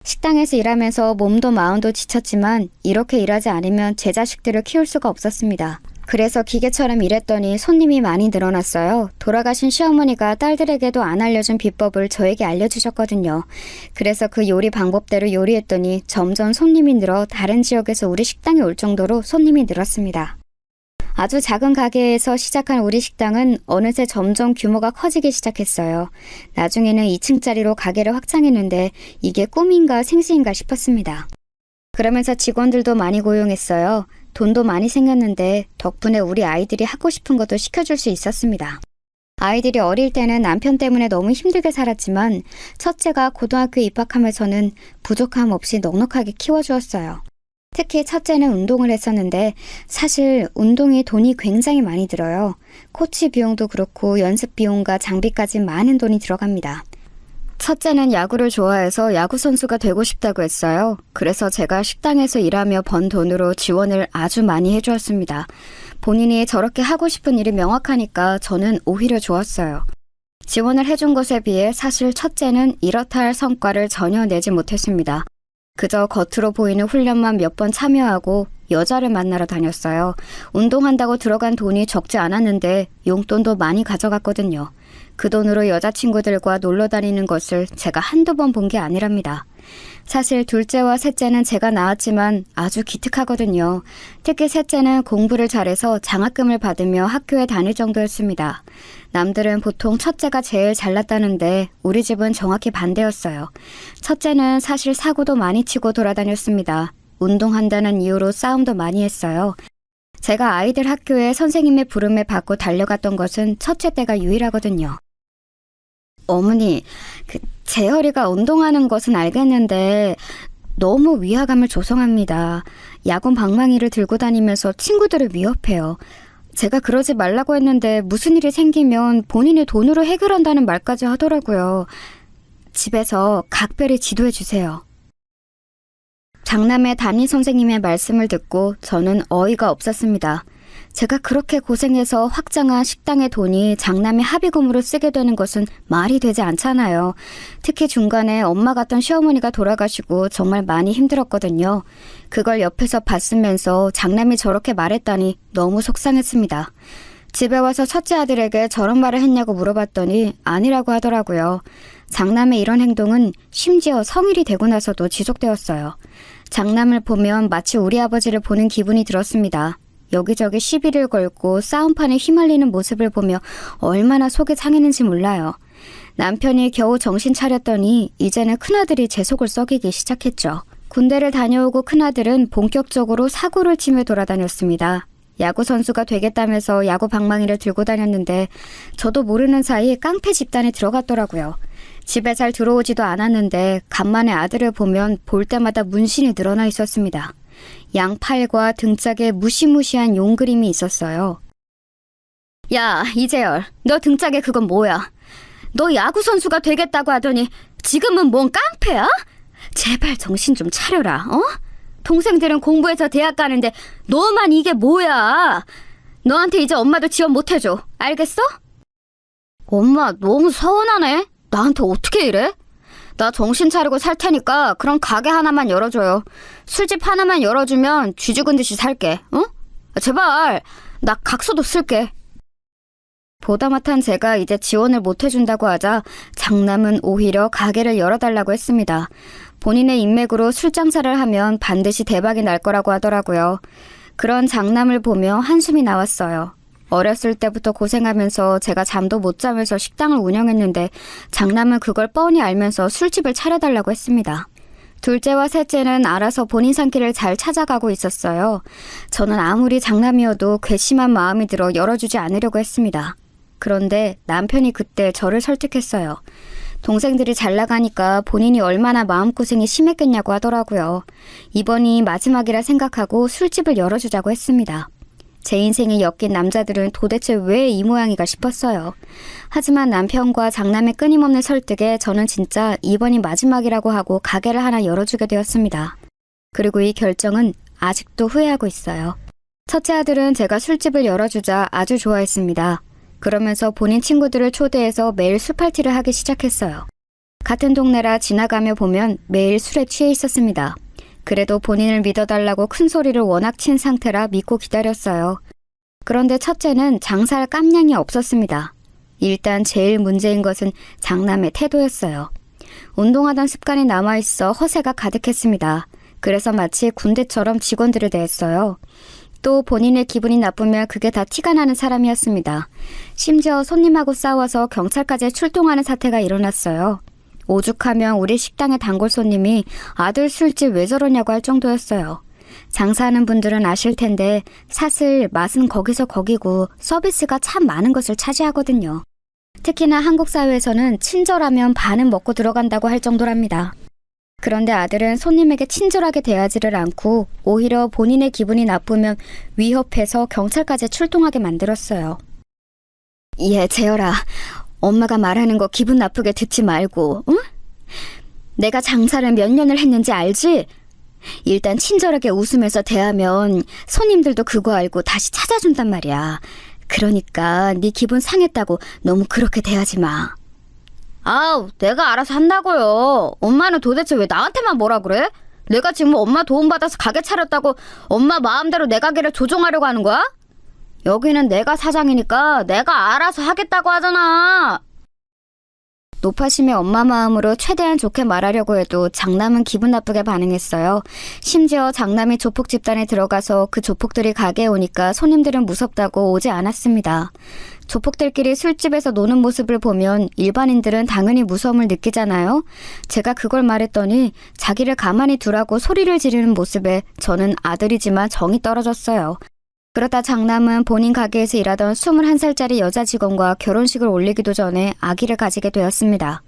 식당에서 일하면서 몸도 마음도 지쳤지만 이렇게 일하지 않으면 제 자식들을 키울 수가 없었습니다. 그래서 기계처럼 일했더니 손님이 많이 늘어났어요. 돌아가신 시어머니가 딸들에게도 안 알려준 비법을 저에게 알려주셨거든요. 그래서 그 요리 방법대로 요리했더니 점점 손님이 늘어 다른 지역에서 우리 식당에 올 정도로 손님이 늘었습니다. 아주 작은 가게에서 시작한 우리 식당은 어느새 점점 규모가 커지기 시작했어요. 나중에는 2층짜리로 가게를 확장했는데 이게 꿈인가 생시인가 싶었습니다. 그러면서 직원들도 많이 고용했어요. 돈도 많이 생겼는데 덕분에 우리 아이들이 하고 싶은 것도 시켜줄 수 있었습니다. 아이들이 어릴 때는 남편 때문에 너무 힘들게 살았지만 첫째가 고등학교에 입학하면서는 부족함 없이 넉넉하게 키워주었어요. 특히 첫째는 운동을 했었는데 사실 운동이 돈이 굉장히 많이 들어요. 코치 비용도 그렇고 연습 비용과 장비까지 많은 돈이 들어갑니다. 첫째는 야구를 좋아해서 야구 선수가 되고 싶다고 했어요. 그래서 제가 식당에서 일하며 번 돈으로 지원을 아주 많이 해주었습니다. 본인이 저렇게 하고 싶은 일이 명확하니까 저는 오히려 좋았어요. 지원을 해준 것에 비해 사실 첫째는 이렇다 할 성과를 전혀 내지 못했습니다. 그저 겉으로 보이는 훈련만 몇 번 참여하고 여자를 만나러 다녔어요. 운동한다고 들어간 돈이 적지 않았는데 용돈도 많이 가져갔거든요. 그 돈으로 여자친구들과 놀러 다니는 것을 제가 한두 번 본 게 아니랍니다. 사실 둘째와 셋째는 제가 낳았지만 아주 기특하거든요. 특히 셋째는 공부를 잘해서 장학금을 받으며 학교에 다닐 정도였습니다. 남들은 보통 첫째가 제일 잘났다는데 우리 집은 정확히 반대였어요. 첫째는 사실 사고도 많이 치고 돌아다녔습니다. 운동한다는 이유로 싸움도 많이 했어요. 제가 아이들 학교에 선생님의 부름을 받고 달려갔던 것은 첫째 때가 유일하거든요. 어머니, 재열이가 운동하는 것은 알겠는데 너무 위화감을 조성합니다. 야구 방망이를 들고 다니면서 친구들을 위협해요. 제가 그러지 말라고 했는데 무슨 일이 생기면 본인의 돈으로 해결한다는 말까지 하더라고요. 집에서 각별히 지도해 주세요. 장남의 담임 선생님의 말씀을 듣고 저는 어이가 없었습니다. 제가 그렇게 고생해서 확장한 식당의 돈이 장남의 합의금으로 쓰게 되는 것은 말이 되지 않잖아요. 특히 중간에 엄마 같던 시어머니가 돌아가시고 정말 많이 힘들었거든요. 그걸 옆에서 봤으면서 장남이 저렇게 말했다니 너무 속상했습니다. 집에 와서 첫째 아들에게 저런 말을 했냐고 물어봤더니 아니라고 하더라고요. 장남의 이런 행동은 심지어 성일이 되고 나서도 지속되었어요. 장남을 보면 마치 우리 아버지를 보는 기분이 들었습니다. 여기저기 시비를 걸고 싸움판에 휘말리는 모습을 보며 얼마나 속이 상했는지 몰라요. 남편이 겨우 정신 차렸더니 이제는 큰아들이 제 속을 썩이기 시작했죠. 군대를 다녀오고 큰아들은 본격적으로 사고를 치며 돌아다녔습니다. 야구 선수가 되겠다면서 야구 방망이를 들고 다녔는데 저도 모르는 사이 깡패 집단에 들어갔더라고요. 집에 잘 들어오지도 않았는데 간만에 아들을 보면 볼 때마다 문신이 늘어나 있었습니다. 양팔과 등짝에 무시무시한 용 그림이 있었어요. 야, 이재열, 너 등짝에 그건 뭐야? 너 야구 선수가 되겠다고 하더니 지금은 뭔 깡패야? 제발 정신 좀 차려라, 어? 동생들은 공부해서 대학 가는데 너만 이게 뭐야? 너한테 이제 엄마도 지원 못 해줘. 알겠어? 엄마 너무 서운하네. 나한테 어떻게 이래? 나 정신 차리고 살 테니까 그럼 가게 하나만 열어줘요. 술집 하나만 열어주면 쥐 죽은 듯이 살게. 어? 제발 나 각서도 쓸게. 보다못한 제가 이제 지원을 못 해준다고 하자 장남은 오히려 가게를 열어달라고 했습니다. 본인의 인맥으로 술 장사를 하면 반드시 대박이 날 거라고 하더라고요. 그런 장남을 보며 한숨이 나왔어요. 어렸을 때부터 고생하면서 제가 잠도 못 자면서 식당을 운영했는데 장남은 그걸 뻔히 알면서 술집을 차려달라고 했습니다. 둘째와 셋째는 알아서 본인 산길을 잘 찾아가고 있었어요. 저는 아무리 장남이어도 괘씸한 마음이 들어 열어주지 않으려고 했습니다. 그런데 남편이 그때 저를 설득했어요. 동생들이 잘 나가니까 본인이 얼마나 마음고생이 심했겠냐고 하더라고요. 이번이 마지막이라 생각하고 술집을 열어주자고 했습니다. 제 인생에 엮인 남자들은 도대체 왜 이 모양이가 싶었어요. 하지만 남편과 장남의 끊임없는 설득에 저는 진짜 이번이 마지막이라고 하고 가게를 하나 열어주게 되었습니다. 그리고 이 결정은 아직도 후회하고 있어요. 첫째 아들은 제가 술집을 열어주자 아주 좋아했습니다. 그러면서 본인 친구들을 초대해서 매일 술파티를 하기 시작했어요. 같은 동네라 지나가며 보면 매일 술에 취해 있었습니다. 그래도 본인을 믿어달라고 큰 소리를 워낙 친 상태라 믿고 기다렸어요. 그런데 첫째는 장사할 깜냥이 없었습니다. 일단 제일 문제인 것은 장남의 태도였어요. 운동하던 습관이 남아있어 허세가 가득했습니다. 그래서 마치 군대처럼 직원들을 대했어요. 또 본인의 기분이 나쁘면 그게 다 티가 나는 사람이었습니다. 심지어 손님하고 싸워서 경찰까지 출동하는 사태가 일어났어요. 오죽하면 우리 식당의 단골 손님이 아들 술집 왜 저러냐고 할 정도였어요. 장사하는 분들은 아실 텐데 사실 맛은 거기서 거기고 서비스가 참 많은 것을 차지하거든요. 특히나 한국 사회에서는 친절하면 반은 먹고 들어간다고 할 정도랍니다. 그런데 아들은 손님에게 친절하게 대하지를 않고 오히려 본인의 기분이 나쁘면 위협해서 경찰까지 출동하게 만들었어요. 예, 재열아. 엄마가 말하는 거 기분 나쁘게 듣지 말고, 응? 내가 장사를 몇 년을 했는지 알지? 일단 친절하게 웃으면서 대하면 손님들도 그거 알고 다시 찾아준단 말이야. 그러니까 네 기분 상했다고 너무 그렇게 대하지 마. 아우, 내가 알아서 한다고요. 엄마는 도대체 왜 나한테만 뭐라 그래? 내가 지금 엄마 도움받아서 가게 차렸다고 엄마 마음대로 내 가게를 조종하려고 하는 거야? 여기는 내가 사장이니까 내가 알아서 하겠다고 하잖아. 노파심의 엄마 마음으로 최대한 좋게 말하려고 해도 장남은 기분 나쁘게 반응했어요. 심지어 장남이 조폭 집단에 들어가서 그 조폭들이 가게에 오니까 손님들은 무섭다고 오지 않았습니다. 조폭들끼리 술집에서 노는 모습을 보면 일반인들은 당연히 무서움을 느끼잖아요. 제가 그걸 말했더니 자기를 가만히 두라고 소리를 지르는 모습에 저는 아들이지만 정이 떨어졌어요. 그러다 장남은 본인 가게에서 일하던 21살짜리 여자 직원과 결혼식을 올리기도 전에 아기를 가지게 되었습니다.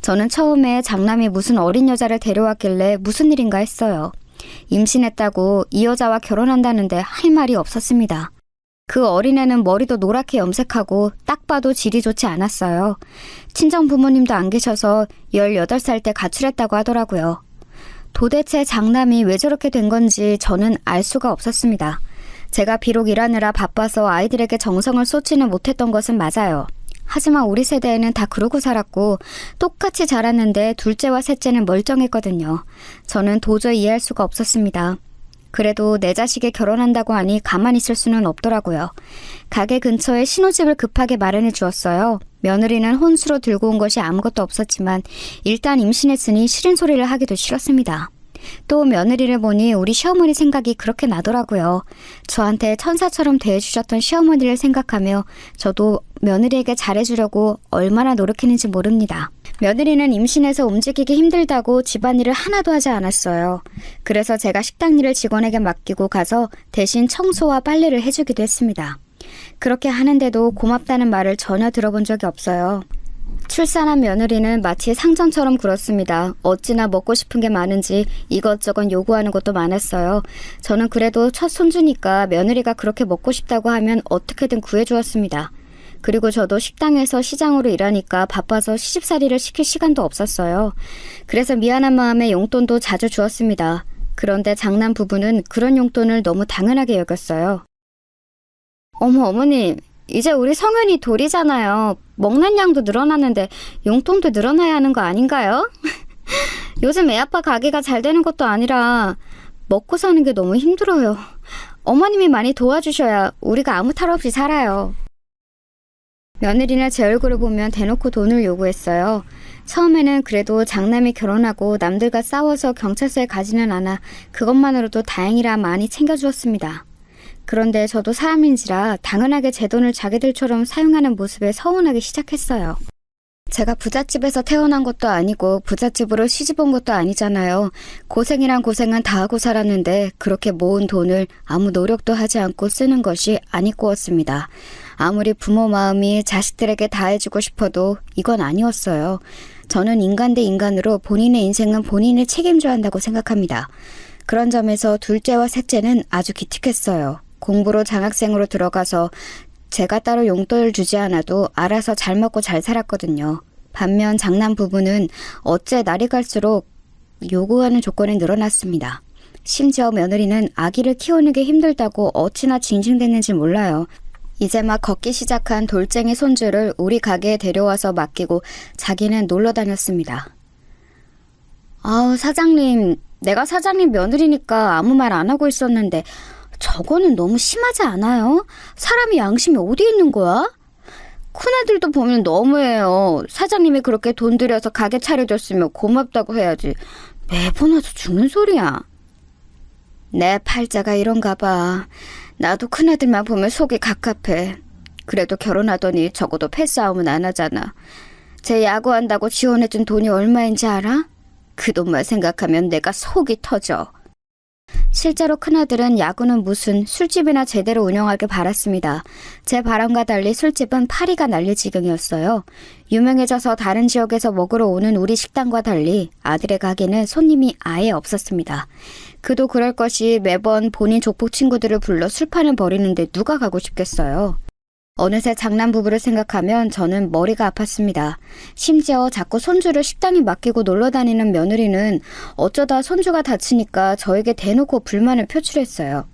저는 처음에 장남이 무슨 어린 여자를 데려왔길래 무슨 일인가 했어요. 임신했다고 이 여자와 결혼한다는데 할 말이 없었습니다. 그 어린애는 머리도 노랗게 염색하고 딱 봐도 질이 좋지 않았어요. 친정 부모님도 안 계셔서 18살 때 가출했다고 하더라고요. 도대체 장남이 왜 저렇게 된 건지 저는 알 수가 없었습니다. 제가 비록 일하느라 바빠서 아이들에게 정성을 쏟지는 못했던 것은 맞아요. 하지만 우리 세대에는 다 그러고 살았고 똑같이 자랐는데 둘째와 셋째는 멀쩡했거든요. 저는 도저히 이해할 수가 없었습니다. 그래도 내 자식이 결혼한다고 하니 가만히 있을 수는 없더라고요. 가게 근처에 신혼집을 급하게 마련해 주었어요. 며느리는 혼수로 들고 온 것이 아무것도 없었지만 일단 임신했으니 싫은 소리를 하기도 싫었습니다. 또 며느리를 보니 우리 시어머니 생각이 그렇게 나더라고요. 저한테 천사처럼 대해주셨던 시어머니를 생각하며 저도 며느리에게 잘해주려고 얼마나 노력했는지 모릅니다. 며느리는 임신해서 움직이기 힘들다고 집안일을 하나도 하지 않았어요. 그래서 제가 식당 일을 직원에게 맡기고 가서 대신 청소와 빨래를 해주기도 했습니다. 그렇게 하는데도 고맙다는 말을 전혀 들어본 적이 없어요. 출산한 며느리는 마치 상전처럼 굴었습니다. 어찌나 먹고 싶은 게 많은지 이것저것 요구하는 것도 많았어요. 저는 그래도 첫 손주니까 며느리가 그렇게 먹고 싶다고 하면 어떻게든 구해주었습니다. 그리고 저도 식당에서 시장으로 일하니까 바빠서 시집살이를 시킬 시간도 없었어요. 그래서 미안한 마음에 용돈도 자주 주었습니다. 그런데 장남 부부는 그런 용돈을 너무 당연하게 여겼어요. 어머님, 이제 우리 성현이 돌이잖아요. 먹는 양도 늘어났는데 용돈도 늘어나야 하는 거 아닌가요? 요즘 애아빠 가게가 잘 되는 것도 아니라 먹고 사는 게 너무 힘들어요. 어머님이 많이 도와주셔야 우리가 아무 탈 없이 살아요. 며느리는 제 얼굴을 보면 대놓고 돈을 요구했어요. 처음에는 그래도 장남이 결혼하고 남들과 싸워서 경찰서에 가지는 않아 그것만으로도 다행이라 많이 챙겨주었습니다. 그런데 저도 사람인지라 당연하게 제 돈을 자기들처럼 사용하는 모습에 서운하기 시작했어요. 제가 부잣집에서 태어난 것도 아니고 부잣집으로 시집온 것도 아니잖아요. 고생이란 고생은 다 하고 살았는데 그렇게 모은 돈을 아무 노력도 하지 않고 쓰는 것이 아니꾸었습니다. 아무리 부모 마음이 자식들에게 다 해주고 싶어도 이건 아니었어요. 저는 인간 대 인간으로 본인의 인생은 본인이 책임져야 한다고 생각합니다. 그런 점에서 둘째와 셋째는 아주 기특했어요. 공부로 장학생으로 들어가서 제가 따로 용돈을 주지 않아도 알아서 잘 먹고 잘 살았거든요. 반면 장남 부부는 어째 날이 갈수록 요구하는 조건이 늘어났습니다. 심지어 며느리는 아기를 키우는 게 힘들다고 어찌나 징징댔는지 몰라요. 이제 막 걷기 시작한 돌쟁이 손주를 우리 가게에 데려와서 맡기고 자기는 놀러 다녔습니다. 아우, 사장님, 내가 사장님 며느리니까 아무 말 안 하고 있었는데 저거는 너무 심하지 않아요? 사람이 양심이 어디 있는 거야? 큰애들도 보면 너무해요. 사장님이 그렇게 돈 들여서 가게 차려줬으면 고맙다고 해야지. 매번 와서 죽는 소리야. 내 팔자가 이런가 봐. 나도 큰애들만 보면 속이 갑갑해. 그래도 결혼하더니 적어도 패싸움은 안 하잖아. 쟤 야구한다고 지원해준 돈이 얼마인지 알아? 그 돈만 생각하면 내가 속이 터져. 실제로 큰아들은 야구는 무슨 술집이나 제대로 운영하길 바랐습니다. 제 바람과 달리 술집은 파리가 날릴 지경이었어요. 유명해져서 다른 지역에서 먹으러 오는 우리 식당과 달리 아들의 가게는 손님이 아예 없었습니다. 그도 그럴 것이 매번 본인 족보 친구들을 불러 술판을 벌이는데 누가 가고 싶겠어요. 어느새 장남 부부를 생각하면 저는 머리가 아팠습니다. 심지어 자꾸 손주를 식당에 맡기고 놀러 다니는 며느리는 어쩌다 손주가 다치니까 저에게 대놓고 불만을 표출했어요.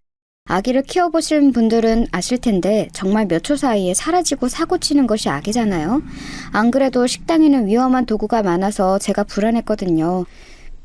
아기를 키워보신 분들은 아실 텐데 정말 몇 초 사이에 사라지고 사고치는 것이 아기잖아요. 안 그래도 식당에는 위험한 도구가 많아서 제가 불안했거든요.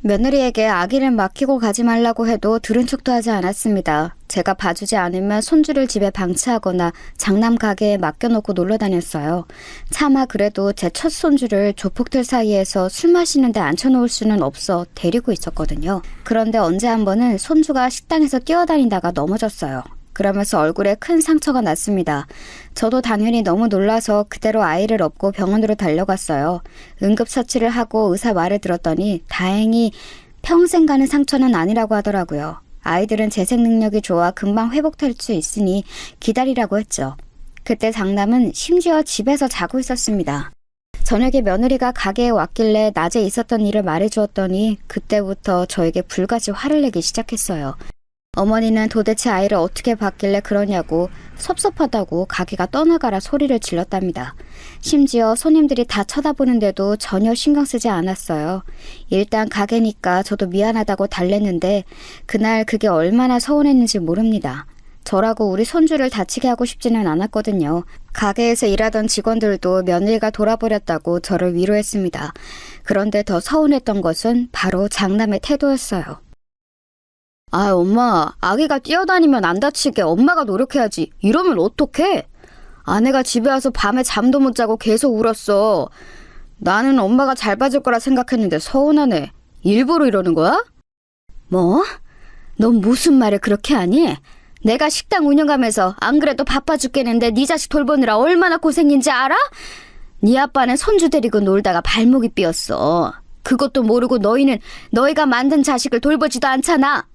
며느리에게 아기를 맡기고 가지 말라고 해도 들은 척도 하지 않았습니다. 제가 봐주지 않으면 손주를 집에 방치하거나 장남 가게에 맡겨놓고 놀러 다녔어요. 차마 그래도 제 첫 손주를 조폭들 사이에서 술 마시는데 앉혀놓을 수는 없어 데리고 있었거든요. 그런데 언제 한 번은 손주가 식당에서 뛰어다니다가 넘어졌어요. 그러면서 얼굴에 큰 상처가 났습니다. 저도 당연히 너무 놀라서 그대로 아이를 업고 병원으로 달려갔어요. 응급처치를 하고 의사 말을 들었더니 다행히 평생 가는 상처는 아니라고 하더라고요. 아이들은 재생 능력이 좋아 금방 회복될 수 있으니 기다리라고 했죠. 그때 장남은 심지어 집에서 자고 있었습니다. 저녁에 며느리가 가게에 왔길래 낮에 있었던 일을 말해주었더니 그때부터 저에게 불같이 화를 내기 시작했어요. 어머니는 도대체 아이를 어떻게 봤길래 그러냐고 섭섭하다고 가게가 떠나가라 소리를 질렀답니다. 심지어 손님들이 다 쳐다보는데도 전혀 신경 쓰지 않았어요. 일단 가게니까 저도 미안하다고 달랬는데 그날 그게 얼마나 서운했는지 모릅니다. 저라고 우리 손주를 다치게 하고 싶지는 않았거든요. 가게에서 일하던 직원들도 며느리가 돌아버렸다고 저를 위로했습니다. 그런데 더 서운했던 것은 바로 장남의 태도였어요. 아, 엄마, 아기가 뛰어다니면 안 다치게 엄마가 노력해야지. 이러면 어떡해? 아내가 집에 와서 밤에 잠도 못 자고 계속 울었어. 나는 엄마가 잘 봐줄 거라 생각했는데 서운하네. 일부러 이러는 거야? 뭐? 넌 무슨 말을 그렇게 하니? 내가 식당 운영하면서 안 그래도 바빠 죽겠는데 네 자식 돌보느라 얼마나 고생인지 알아? 네 아빠는 손주 데리고 놀다가 발목이 삐었어. 그것도 모르고 너희가 만든 자식을 돌보지도 않잖아.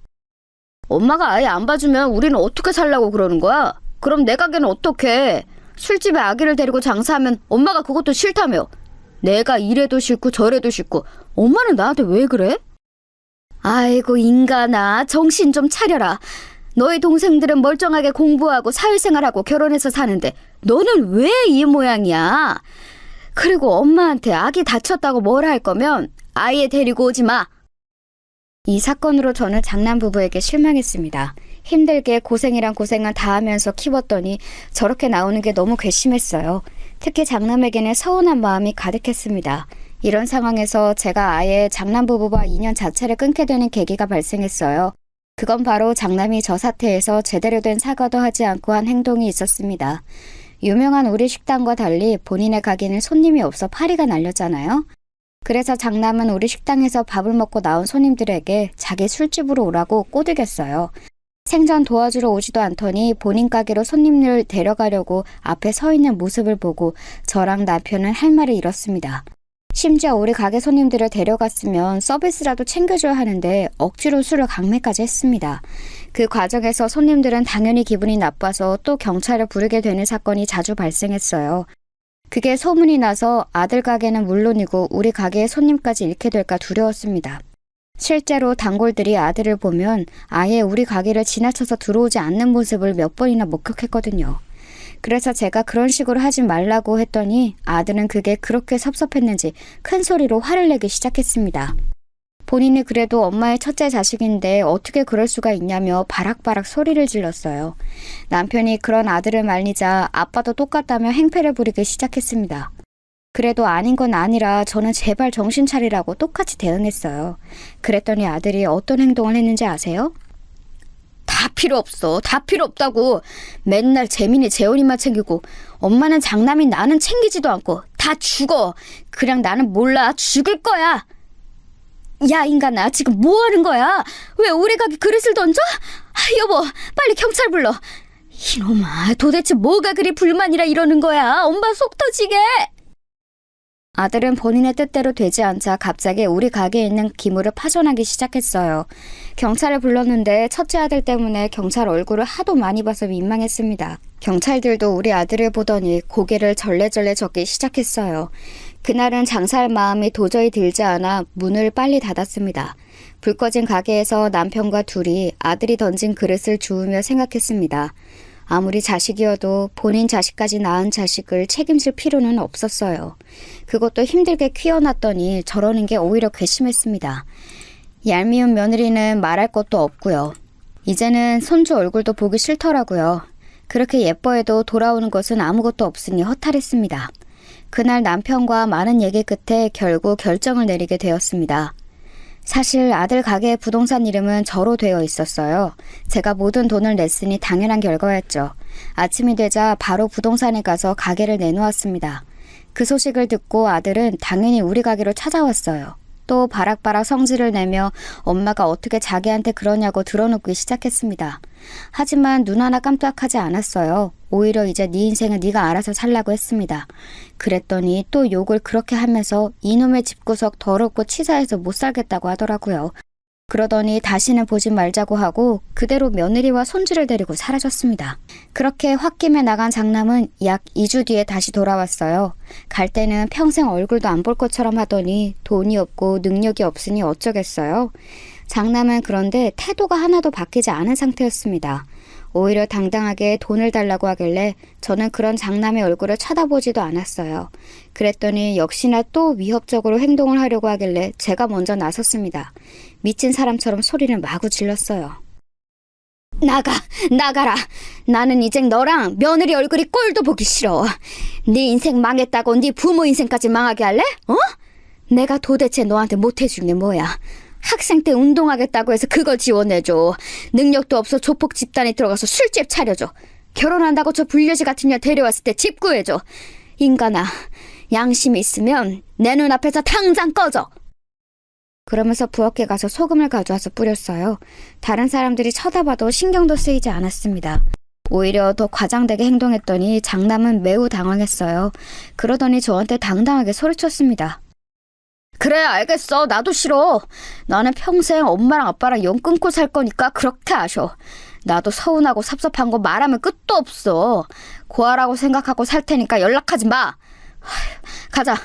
엄마가 아예 안 봐주면 우리는 어떻게 살라고 그러는 거야? 그럼 내 가게는 어떡해? 술집에 아기를 데리고 장사하면 엄마가 그것도 싫다며. 내가 이래도 싫고 저래도 싫고 엄마는 나한테 왜 그래? 아이고 인간아, 정신 좀 차려라. 너희 동생들은 멀쩡하게 공부하고 사회생활하고 결혼해서 사는데 너는 왜 이 모양이야? 그리고 엄마한테 아기 다쳤다고 뭐라 할 거면 아예 데리고 오지 마. 이 사건으로 저는 장남 부부에게 실망했습니다. 힘들게 고생이란 고생을 다 하면서 키웠더니 저렇게 나오는 게 너무 괘씸했어요. 특히 장남에게는 서운한 마음이 가득했습니다. 이런 상황에서 제가 아예 장남 부부와 인연 자체를 끊게 되는 계기가 발생했어요. 그건 바로 장남이 저 사태에서 제대로 된 사과도 하지 않고 한 행동이 있었습니다. 유명한 우리 식당과 달리 본인의 가게는 손님이 없어 파리가 날렸잖아요. 그래서 장남은 우리 식당에서 밥을 먹고 나온 손님들에게 자기 술집으로 오라고 꼬드겼어요. 생전 도와주러 오지도 않더니 본인 가게로 손님을 데려가려고 앞에 서 있는 모습을 보고 저랑 남편은 할 말을 잃었습니다. 심지어 우리 가게 손님들을 데려갔으면 서비스라도 챙겨줘야 하는데 억지로 술을 강매까지 했습니다. 그 과정에서 손님들은 당연히 기분이 나빠서 또 경찰을 부르게 되는 사건이 자주 발생했어요. 그게 소문이 나서 아들 가게는 물론이고 우리 가게의 손님까지 잃게 될까 두려웠습니다. 실제로 단골들이 아들을 보면 아예 우리 가게를 지나쳐서 들어오지 않는 모습을 몇 번이나 목격했거든요. 그래서 제가 그런 식으로 하지 말라고 했더니 아들은 그게 그렇게 섭섭했는지 큰 소리로 화를 내기 시작했습니다. 본인이 그래도 엄마의 첫째 자식인데 어떻게 그럴 수가 있냐며 바락바락 소리를 질렀어요. 남편이 그런 아들을 말리자 아빠도 똑같다며 행패를 부리기 시작했습니다. 그래도 아닌 건 아니라 저는 제발 정신 차리라고 똑같이 대응했어요. 그랬더니 아들이 어떤 행동을 했는지 아세요? 다 필요 없어. 다 필요 없다고. 맨날 재민이 재원이만 챙기고 엄마는 장남인 나는 챙기지도 않고 다 죽어. 그냥 나는 몰라. 죽을 거야. 야 인간아, 지금 뭐 하는 거야? 왜 우리 가게 그릇을 던져? 여보, 빨리 경찰 불러. 이놈아, 도대체 뭐가 그리 불만이라 이러는 거야? 엄마 속 터지게. 아들은 본인의 뜻대로 되지 않자 갑자기 우리 가게에 있는 기물을 파손하기 시작했어요. 경찰을 불렀는데 첫째 아들 때문에 경찰 얼굴을 하도 많이 봐서 민망했습니다. 경찰들도 우리 아들을 보더니 고개를 절레절레 젓기 시작했어요. 그날은 장사할 마음이 도저히 들지 않아 문을 빨리 닫았습니다. 불 꺼진 가게에서 남편과 둘이 아들이 던진 그릇을 주우며 생각했습니다. 아무리 자식이어도 본인 자식까지 낳은 자식을 책임질 필요는 없었어요. 그것도 힘들게 키워놨더니 저러는 게 오히려 괘씸했습니다. 얄미운 며느리는 말할 것도 없고요. 이제는 손주 얼굴도 보기 싫더라고요. 그렇게 예뻐해도 돌아오는 것은 아무것도 없으니 허탈했습니다. 그날 남편과 많은 얘기 끝에 결국 결정을 내리게 되었습니다. 사실 아들 가게의 부동산 이름은 저로 되어 있었어요. 제가 모든 돈을 냈으니 당연한 결과였죠. 아침이 되자 바로 부동산에 가서 가게를 내놓았습니다. 그 소식을 듣고 아들은 당연히 우리 가게로 찾아왔어요. 또 바락바락 성질을 내며 엄마가 어떻게 자기한테 그러냐고 드러눕기 시작했습니다. 하지만 눈 하나 깜짝하지 않았어요. 오히려 이제 네 인생은 네가 알아서 살라고 했습니다. 그랬더니 또 욕을 그렇게 하면서 이놈의 집구석 더럽고 치사해서 못 살겠다고 하더라고요. 그러더니 다시는 보지 말자고 하고 그대로 며느리와 손주를 데리고 사라졌습니다. 그렇게 홧김에 나간 장남은 약 2주 뒤에 다시 돌아왔어요. 갈 때는 평생 얼굴도 안 볼 것처럼 하더니 돈이 없고 능력이 없으니 어쩌겠어요. 장남은 그런데 태도가 하나도 바뀌지 않은 상태였습니다. 오히려 당당하게 돈을 달라고 하길래 저는 그런 장남의 얼굴을 쳐다보지도 않았어요. 그랬더니 역시나 또 위협적으로 행동을 하려고 하길래 제가 먼저 나섰습니다. 미친 사람처럼 소리를 마구 질렀어요. 나가라. 나는 이젠 너랑 며느리 얼굴이 꼴도 보기 싫어. 네 인생 망했다고 네 부모 인생까지 망하게 할래? 어? 내가 도대체 너한테 못해준 게 뭐야? 학생 때 운동하겠다고 해서 그걸 지원해줘. 능력도 없어 조폭 집단에 들어가서 술집 차려줘. 결혼한다고 저 불려지 같은 년 데려왔을 때 집 구해줘. 인간아, 양심이 있으면 내 눈앞에서 당장 꺼져. 그러면서 부엌에 가서 소금을 가져와서 뿌렸어요. 다른 사람들이 쳐다봐도 신경도 쓰이지 않았습니다. 오히려 더 과장되게 행동했더니 장남은 매우 당황했어요. 그러더니 저한테 당당하게 소리쳤습니다. 그래, 알겠어. 나도 싫어. 나는 평생 엄마랑 아빠랑 연 끊고 살 거니까 그렇게 하셔. 나도 서운하고 섭섭한 거 말하면 끝도 없어. 고아라고 생각하고 살 테니까 연락하지 마. 가자.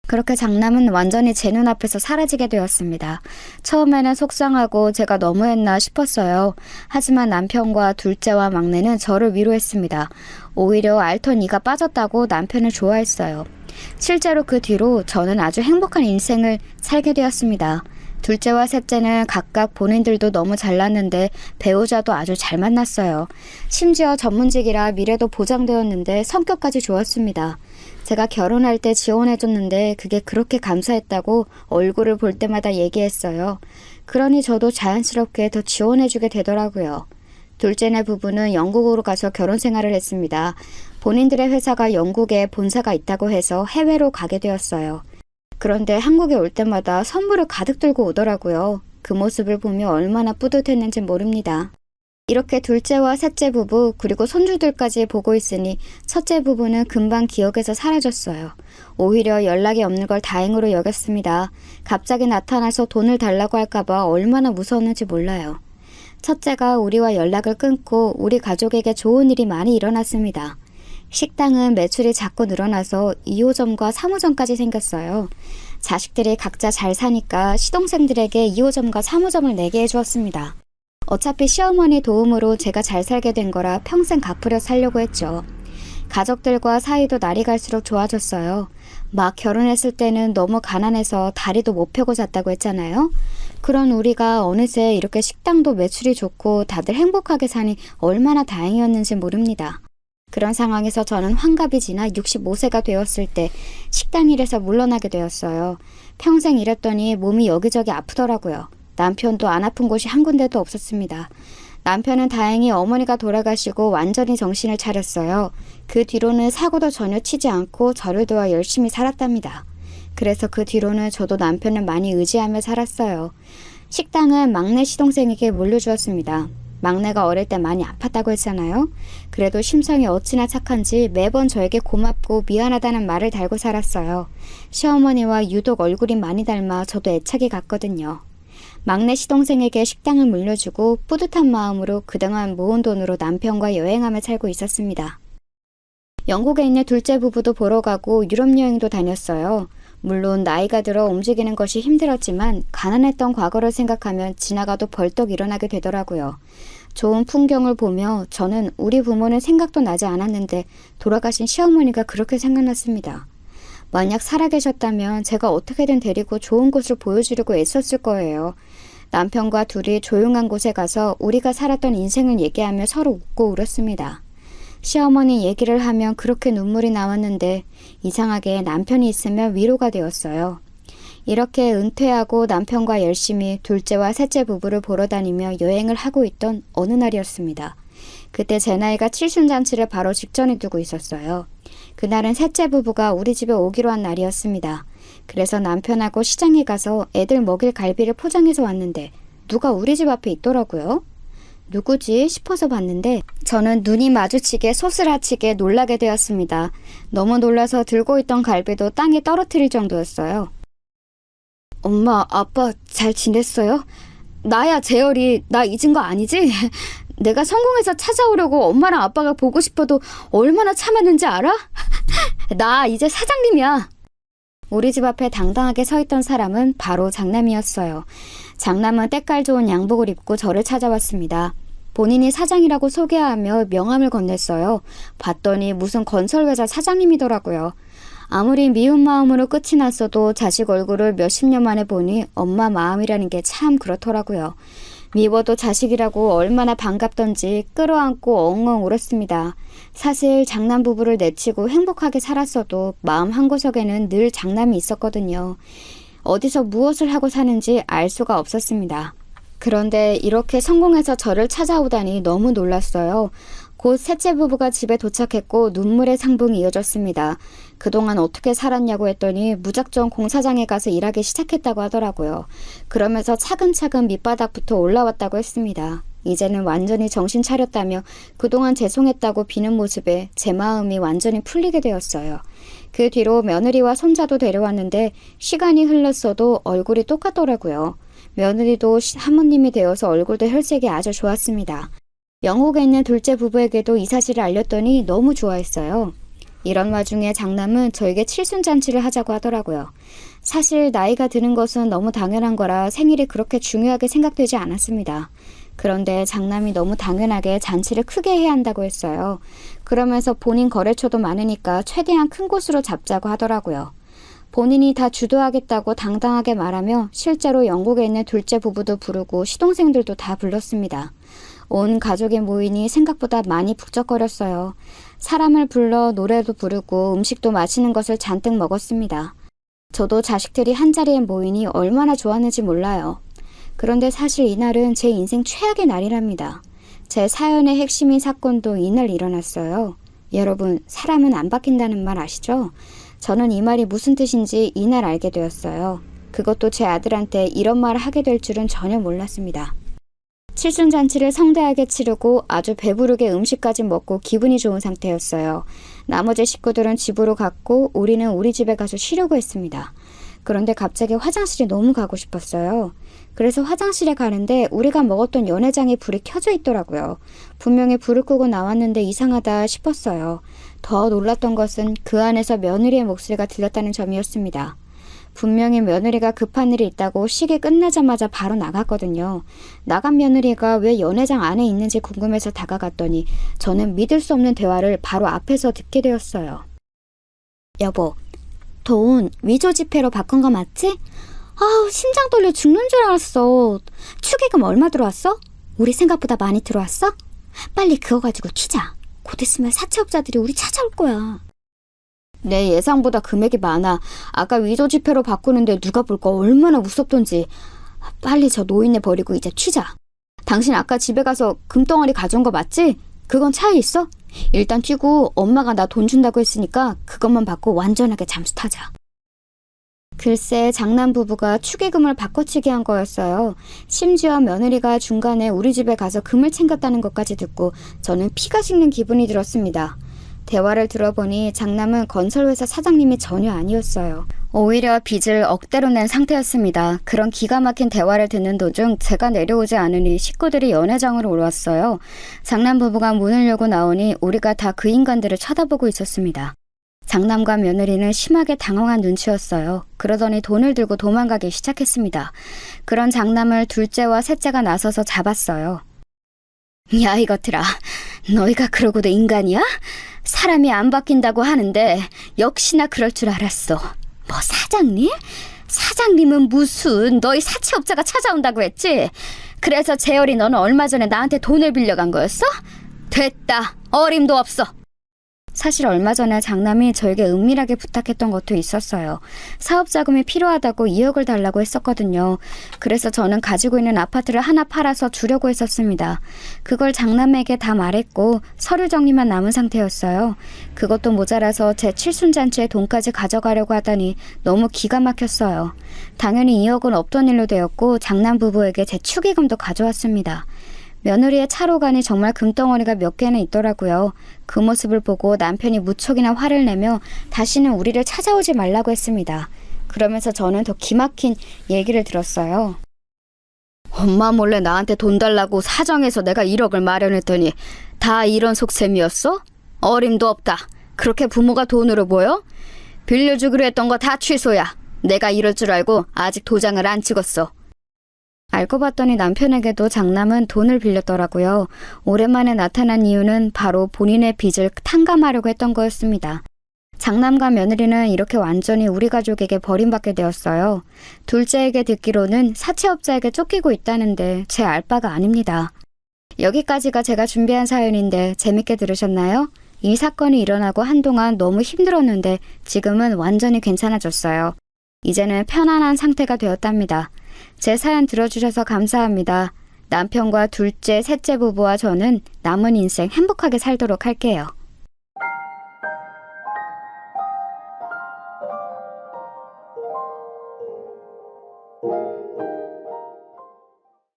그렇게 장남은 완전히 제 눈앞에서 사라지게 되었습니다. 처음에는 속상하고 제가 너무했나 싶었어요. 하지만 남편과 둘째와 막내는 저를 위로했습니다. 오히려 앓던 이가 빠졌다고 남편을 좋아했어요. 실제로 그 뒤로 저는 아주 행복한 인생을 살게 되었습니다. 둘째와 셋째는 각각 본인들도 너무 잘났는데 배우자도 아주 잘 만났어요. 심지어 전문직이라 미래도 보장되었는데 성격까지 좋았습니다. 제가 결혼할 때 지원해줬는데 그게 그렇게 감사했다고 얼굴을 볼 때마다 얘기했어요. 그러니 저도 자연스럽게 더 지원해주게 되더라고요. 둘째네 부부는 영국으로 가서 결혼 생활을 했습니다. 본인들의 회사가 영국에 본사가 있다고 해서 해외로 가게 되었어요. 그런데 한국에 올 때마다 선물을 가득 들고 오더라고요. 그 모습을 보며 얼마나 뿌듯했는지 모릅니다. 이렇게 둘째와 셋째 부부 그리고 손주들까지 보고 있으니 첫째 부부는 금방 기억에서 사라졌어요. 오히려 연락이 없는 걸 다행으로 여겼습니다. 갑자기 나타나서 돈을 달라고 할까봐 얼마나 무서웠는지 몰라요. 첫째가 우리와 연락을 끊고 우리 가족에게 좋은 일이 많이 일어났습니다. 식당은 매출이 자꾸 늘어나서 2호점과 3호점까지 생겼어요. 자식들이 각자 잘 사니까 시동생들에게 2호점과 3호점을 내게 해주었습니다. 어차피 시어머니 도움으로 제가 잘 살게 된 거라 평생 갚으려 살려고 했죠. 가족들과 사이도 날이 갈수록 좋아졌어요. 막 결혼했을 때는 너무 가난해서 다리도 못 펴고 잤다고 했잖아요. 그런 우리가 어느새 이렇게 식당도 매출이 좋고 다들 행복하게 사니 얼마나 다행이었는지 모릅니다. 그런 상황에서 저는 환갑이 지나 65세가 되었을 때 식당 일에서 물러나게 되었어요. 평생 일했더니 몸이 여기저기 아프더라고요. 남편도 안 아픈 곳이 한 군데도 없었습니다. 남편은 다행히 어머니가 돌아가시고 완전히 정신을 차렸어요. 그 뒤로는 사고도 전혀 치지 않고 저를 도와 열심히 살았답니다. 그래서 그 뒤로는 저도 남편을 많이 의지하며 살았어요. 식당은 막내 시동생에게 물려주었습니다. 막내가 어릴 때 많이 아팠다고 했잖아요. 그래도 심성이 어찌나 착한지 매번 저에게 고맙고 미안하다는 말을 달고 살았어요. 시어머니와 유독 얼굴이 많이 닮아 저도 애착이 갔거든요. 막내 시동생에게 식당을 물려주고 뿌듯한 마음으로 그동안 모은 돈으로 남편과 여행하며 살고 있었습니다. 영국에 있는 둘째 부부도 보러 가고 유럽 여행도 다녔어요. 물론 나이가 들어 움직이는 것이 힘들었지만 가난했던 과거를 생각하면 지나가도 벌떡 일어나게 되더라고요. 좋은 풍경을 보며 저는 우리 부모는 생각도 나지 않았는데 돌아가신 시어머니가 그렇게 생각났습니다. 만약 살아계셨다면 제가 어떻게든 데리고 좋은 곳을 보여주려고 애썼을 거예요. 남편과 둘이 조용한 곳에 가서 우리가 살았던 인생을 얘기하며 서로 웃고 울었습니다. 시어머니 얘기를 하면 그렇게 눈물이 나왔는데 이상하게 남편이 있으면 위로가 되었어요. 이렇게 은퇴하고 남편과 열심히 둘째와 셋째 부부를 보러 다니며 여행을 하고 있던 어느 날이었습니다. 그때 제 나이가 칠순잔치를 바로 직전에 두고 있었어요. 그날은 셋째 부부가 우리 집에 오기로 한 날이었습니다. 그래서 남편하고 시장에 가서 애들 먹일 갈비를 포장해서 왔는데 누가 우리 집 앞에 있더라고요. 누구지 싶어서 봤는데 저는 눈이 마주치게 소스라치게 놀라게 되었습니다. 너무 놀라서 들고 있던 갈비도 땅에 떨어뜨릴 정도였어요. 엄마, 아빠 잘 지냈어요? 나야 재열이. 나 잊은 거 아니지? 내가 성공해서 찾아오려고 엄마랑 아빠가 보고 싶어도 얼마나 참았는지 알아? 나 이제 사장님이야. 우리 집 앞에 당당하게 서 있던 사람은 바로 장남이었어요. 장남은 때깔 좋은 양복을 입고 저를 찾아왔습니다. 본인이 사장이라고 소개하며 명함을 건넸어요. 봤더니 무슨 건설회사 사장님이더라고요. 아무리 미운 마음으로 끝이 났어도 자식 얼굴을 몇십 년 만에 보니 엄마 마음이라는 게 참 그렇더라고요. 미워도 자식이라고 얼마나 반갑던지 끌어안고 엉엉 울었습니다. 사실 장남 부부를 내치고 행복하게 살았어도 마음 한구석에는 늘 장남이 있었거든요. 어디서 무엇을 하고 사는지 알 수가 없었습니다. 그런데 이렇게 성공해서 저를 찾아오다니 너무 놀랐어요. 곧 셋째 부부가 집에 도착했고 눈물의 상봉이 이어졌습니다. 그동안 어떻게 살았냐고 했더니 무작정 공사장에 가서 일하기 시작했다고 하더라고요. 그러면서 차근차근 밑바닥부터 올라왔다고 했습니다. 이제는 완전히 정신 차렸다며 그동안 죄송했다고 비는 모습에 제 마음이 완전히 풀리게 되었어요. 그 뒤로 며느리와 손자도 데려왔는데 시간이 흘렀어도 얼굴이 똑같더라고요. 며느리도 사모님이 되어서 얼굴도 혈색이 아주 좋았습니다. 영국에 있는 둘째 부부에게도 이 사실을 알렸더니 너무 좋아했어요. 이런 와중에 장남은 저에게 칠순잔치를 하자고 하더라고요. 사실 나이가 드는 것은 너무 당연한 거라 생일이 그렇게 중요하게 생각되지 않았습니다. 그런데 장남이 너무 당연하게 잔치를 크게 해야 한다고 했어요. 그러면서 본인 거래처도 많으니까 최대한 큰 곳으로 잡자고 하더라고요. 본인이 다 주도하겠다고 당당하게 말하며 실제로 영국에 있는 둘째 부부도 부르고 시동생들도 다 불렀습니다. 온 가족이 모이니 생각보다 많이 북적거렸어요. 사람을 불러 노래도 부르고 음식도 맛있는 것을 잔뜩 먹었습니다. 저도 자식들이 한자리에 모이니 얼마나 좋았는지 몰라요. 그런데 사실 이날은 제 인생 최악의 날이랍니다. 제 사연의 핵심인 사건도 이날 일어났어요. 여러분, 사람은 안 바뀐다는 말 아시죠? 저는 이 말이 무슨 뜻인지 이날 알게 되었어요. 그것도 제 아들한테 이런 말을 하게 될 줄은 전혀 몰랐습니다. 칠순잔치를 성대하게 치르고 아주 배부르게 음식까지 먹고 기분이 좋은 상태였어요. 나머지 식구들은 집으로 갔고 우리는 우리 집에 가서 쉬려고 했습니다. 그런데 갑자기 화장실이 너무 가고 싶었어요. 그래서 화장실에 가는데 우리가 먹었던 연회장에 불이 켜져 있더라고요. 분명히 불을 끄고 나왔는데 이상하다 싶었어요. 더 놀랐던 것은 그 안에서 며느리의 목소리가 들렸다는 점이었습니다. 분명히 며느리가 급한 일이 있다고 시계 끝나자마자 바로 나갔거든요. 나간 며느리가 왜 연회장 안에 있는지 궁금해서 다가갔더니 저는 믿을 수 없는 대화를 바로 앞에서 듣게 되었어요. 여보, 돈 위조 지폐로 바꾼 거 맞지? 아우, 심장 떨려 죽는 줄 알았어. 축의금 얼마 들어왔어? 우리 생각보다 많이 들어왔어? 빨리 그거 가지고 튀자. 곧 있으면 사채업자들이 우리 찾아올 거야. 내 예상보다 금액이 많아. 아까 위조 지폐로 바꾸는데 누가 볼까 얼마나 무섭던지. 빨리 저 노인네 버리고 이제 튀자. 당신 아까 집에 가서 금덩어리 가져온 거 맞지? 그건 차에 있어? 일단 튀고 엄마가 나 돈 준다고 했으니까 그것만 받고 완전하게 잠수 타자. 글쎄, 장남 부부가 축의금을 바꿔치기 한 거였어요. 심지어 며느리가 중간에 우리 집에 가서 금을 챙겼다는 것까지 듣고 저는 피가 식는 기분이 들었습니다. 대화를 들어보니 장남은 건설회사 사장님이 전혀 아니었어요. 오히려 빚을 억대로 낸 상태였습니다. 그런 기가 막힌 대화를 듣는 도중 제가 내려오지 않으니 식구들이 연회장으로 올라왔어요. 장남 부부가 문을 열고 나오니 우리가 다 그 인간들을 쳐다보고 있었습니다. 장남과 며느리는 심하게 당황한 눈치였어요. 그러더니 돈을 들고 도망가기 시작했습니다. 그런 장남을 둘째와 셋째가 나서서 잡았어요. 야, 이것들아, 너희가 그러고도 인간이야? 사람이 안 바뀐다고 하는데 역시나 그럴 줄 알았어. 뭐 사장님? 사장님은 무슨, 너희 사채업자가 찾아온다고 했지? 그래서 재열이 너는 얼마 전에 나한테 돈을 빌려간 거였어? 됐다, 어림도 없어. 사실 얼마 전에 장남이 저에게 은밀하게 부탁했던 것도 있었어요. 사업 자금이 필요하다고 2억을 달라고 했었거든요. 그래서 저는 가지고 있는 아파트를 하나 팔아서 주려고 했었습니다. 그걸 장남에게 다 말했고 서류 정리만 남은 상태였어요. 그것도 모자라서 제 칠순잔치에 돈까지 가져가려고 하다니 너무 기가 막혔어요. 당연히 2억은 없던 일로 되었고 장남 부부에게 제 축의금도 가져왔습니다. 며느리의 차로가니 정말 금덩어리가 몇 개는 있더라고요. 그 모습을 보고 남편이 무척이나 화를 내며 다시는 우리를 찾아오지 말라고 했습니다. 그러면서 저는 더 기막힌 얘기를 들었어요. 엄마 몰래 나한테 돈 달라고 사정해서 내가 1억을 마련했더니 다 이런 속셈이었어? 어림도 없다. 그렇게 부모가 돈으로 보여? 빌려주기로 했던 거 다 취소야. 내가 이럴 줄 알고 아직 도장을 안 찍었어. 알고 봤더니 남편에게도 장남은 돈을 빌렸더라고요. 오랜만에 나타난 이유는 바로 본인의 빚을 탕감하려고 했던 거였습니다. 장남과 며느리는 이렇게 완전히 우리 가족에게 버림받게 되었어요. 둘째에게 듣기로는 사채업자에게 쫓기고 있다는데 제 알바가 아닙니다. 여기까지가 제가 준비한 사연인데 재밌게 들으셨나요? 이 사건이 일어나고 한동안 너무 힘들었는데 지금은 완전히 괜찮아졌어요. 이제는 편안한 상태가 되었답니다. 제 사연 들어주셔서 감사합니다. 남편과 둘째, 셋째 부부와 저는 남은 인생 행복하게 살도록 할게요.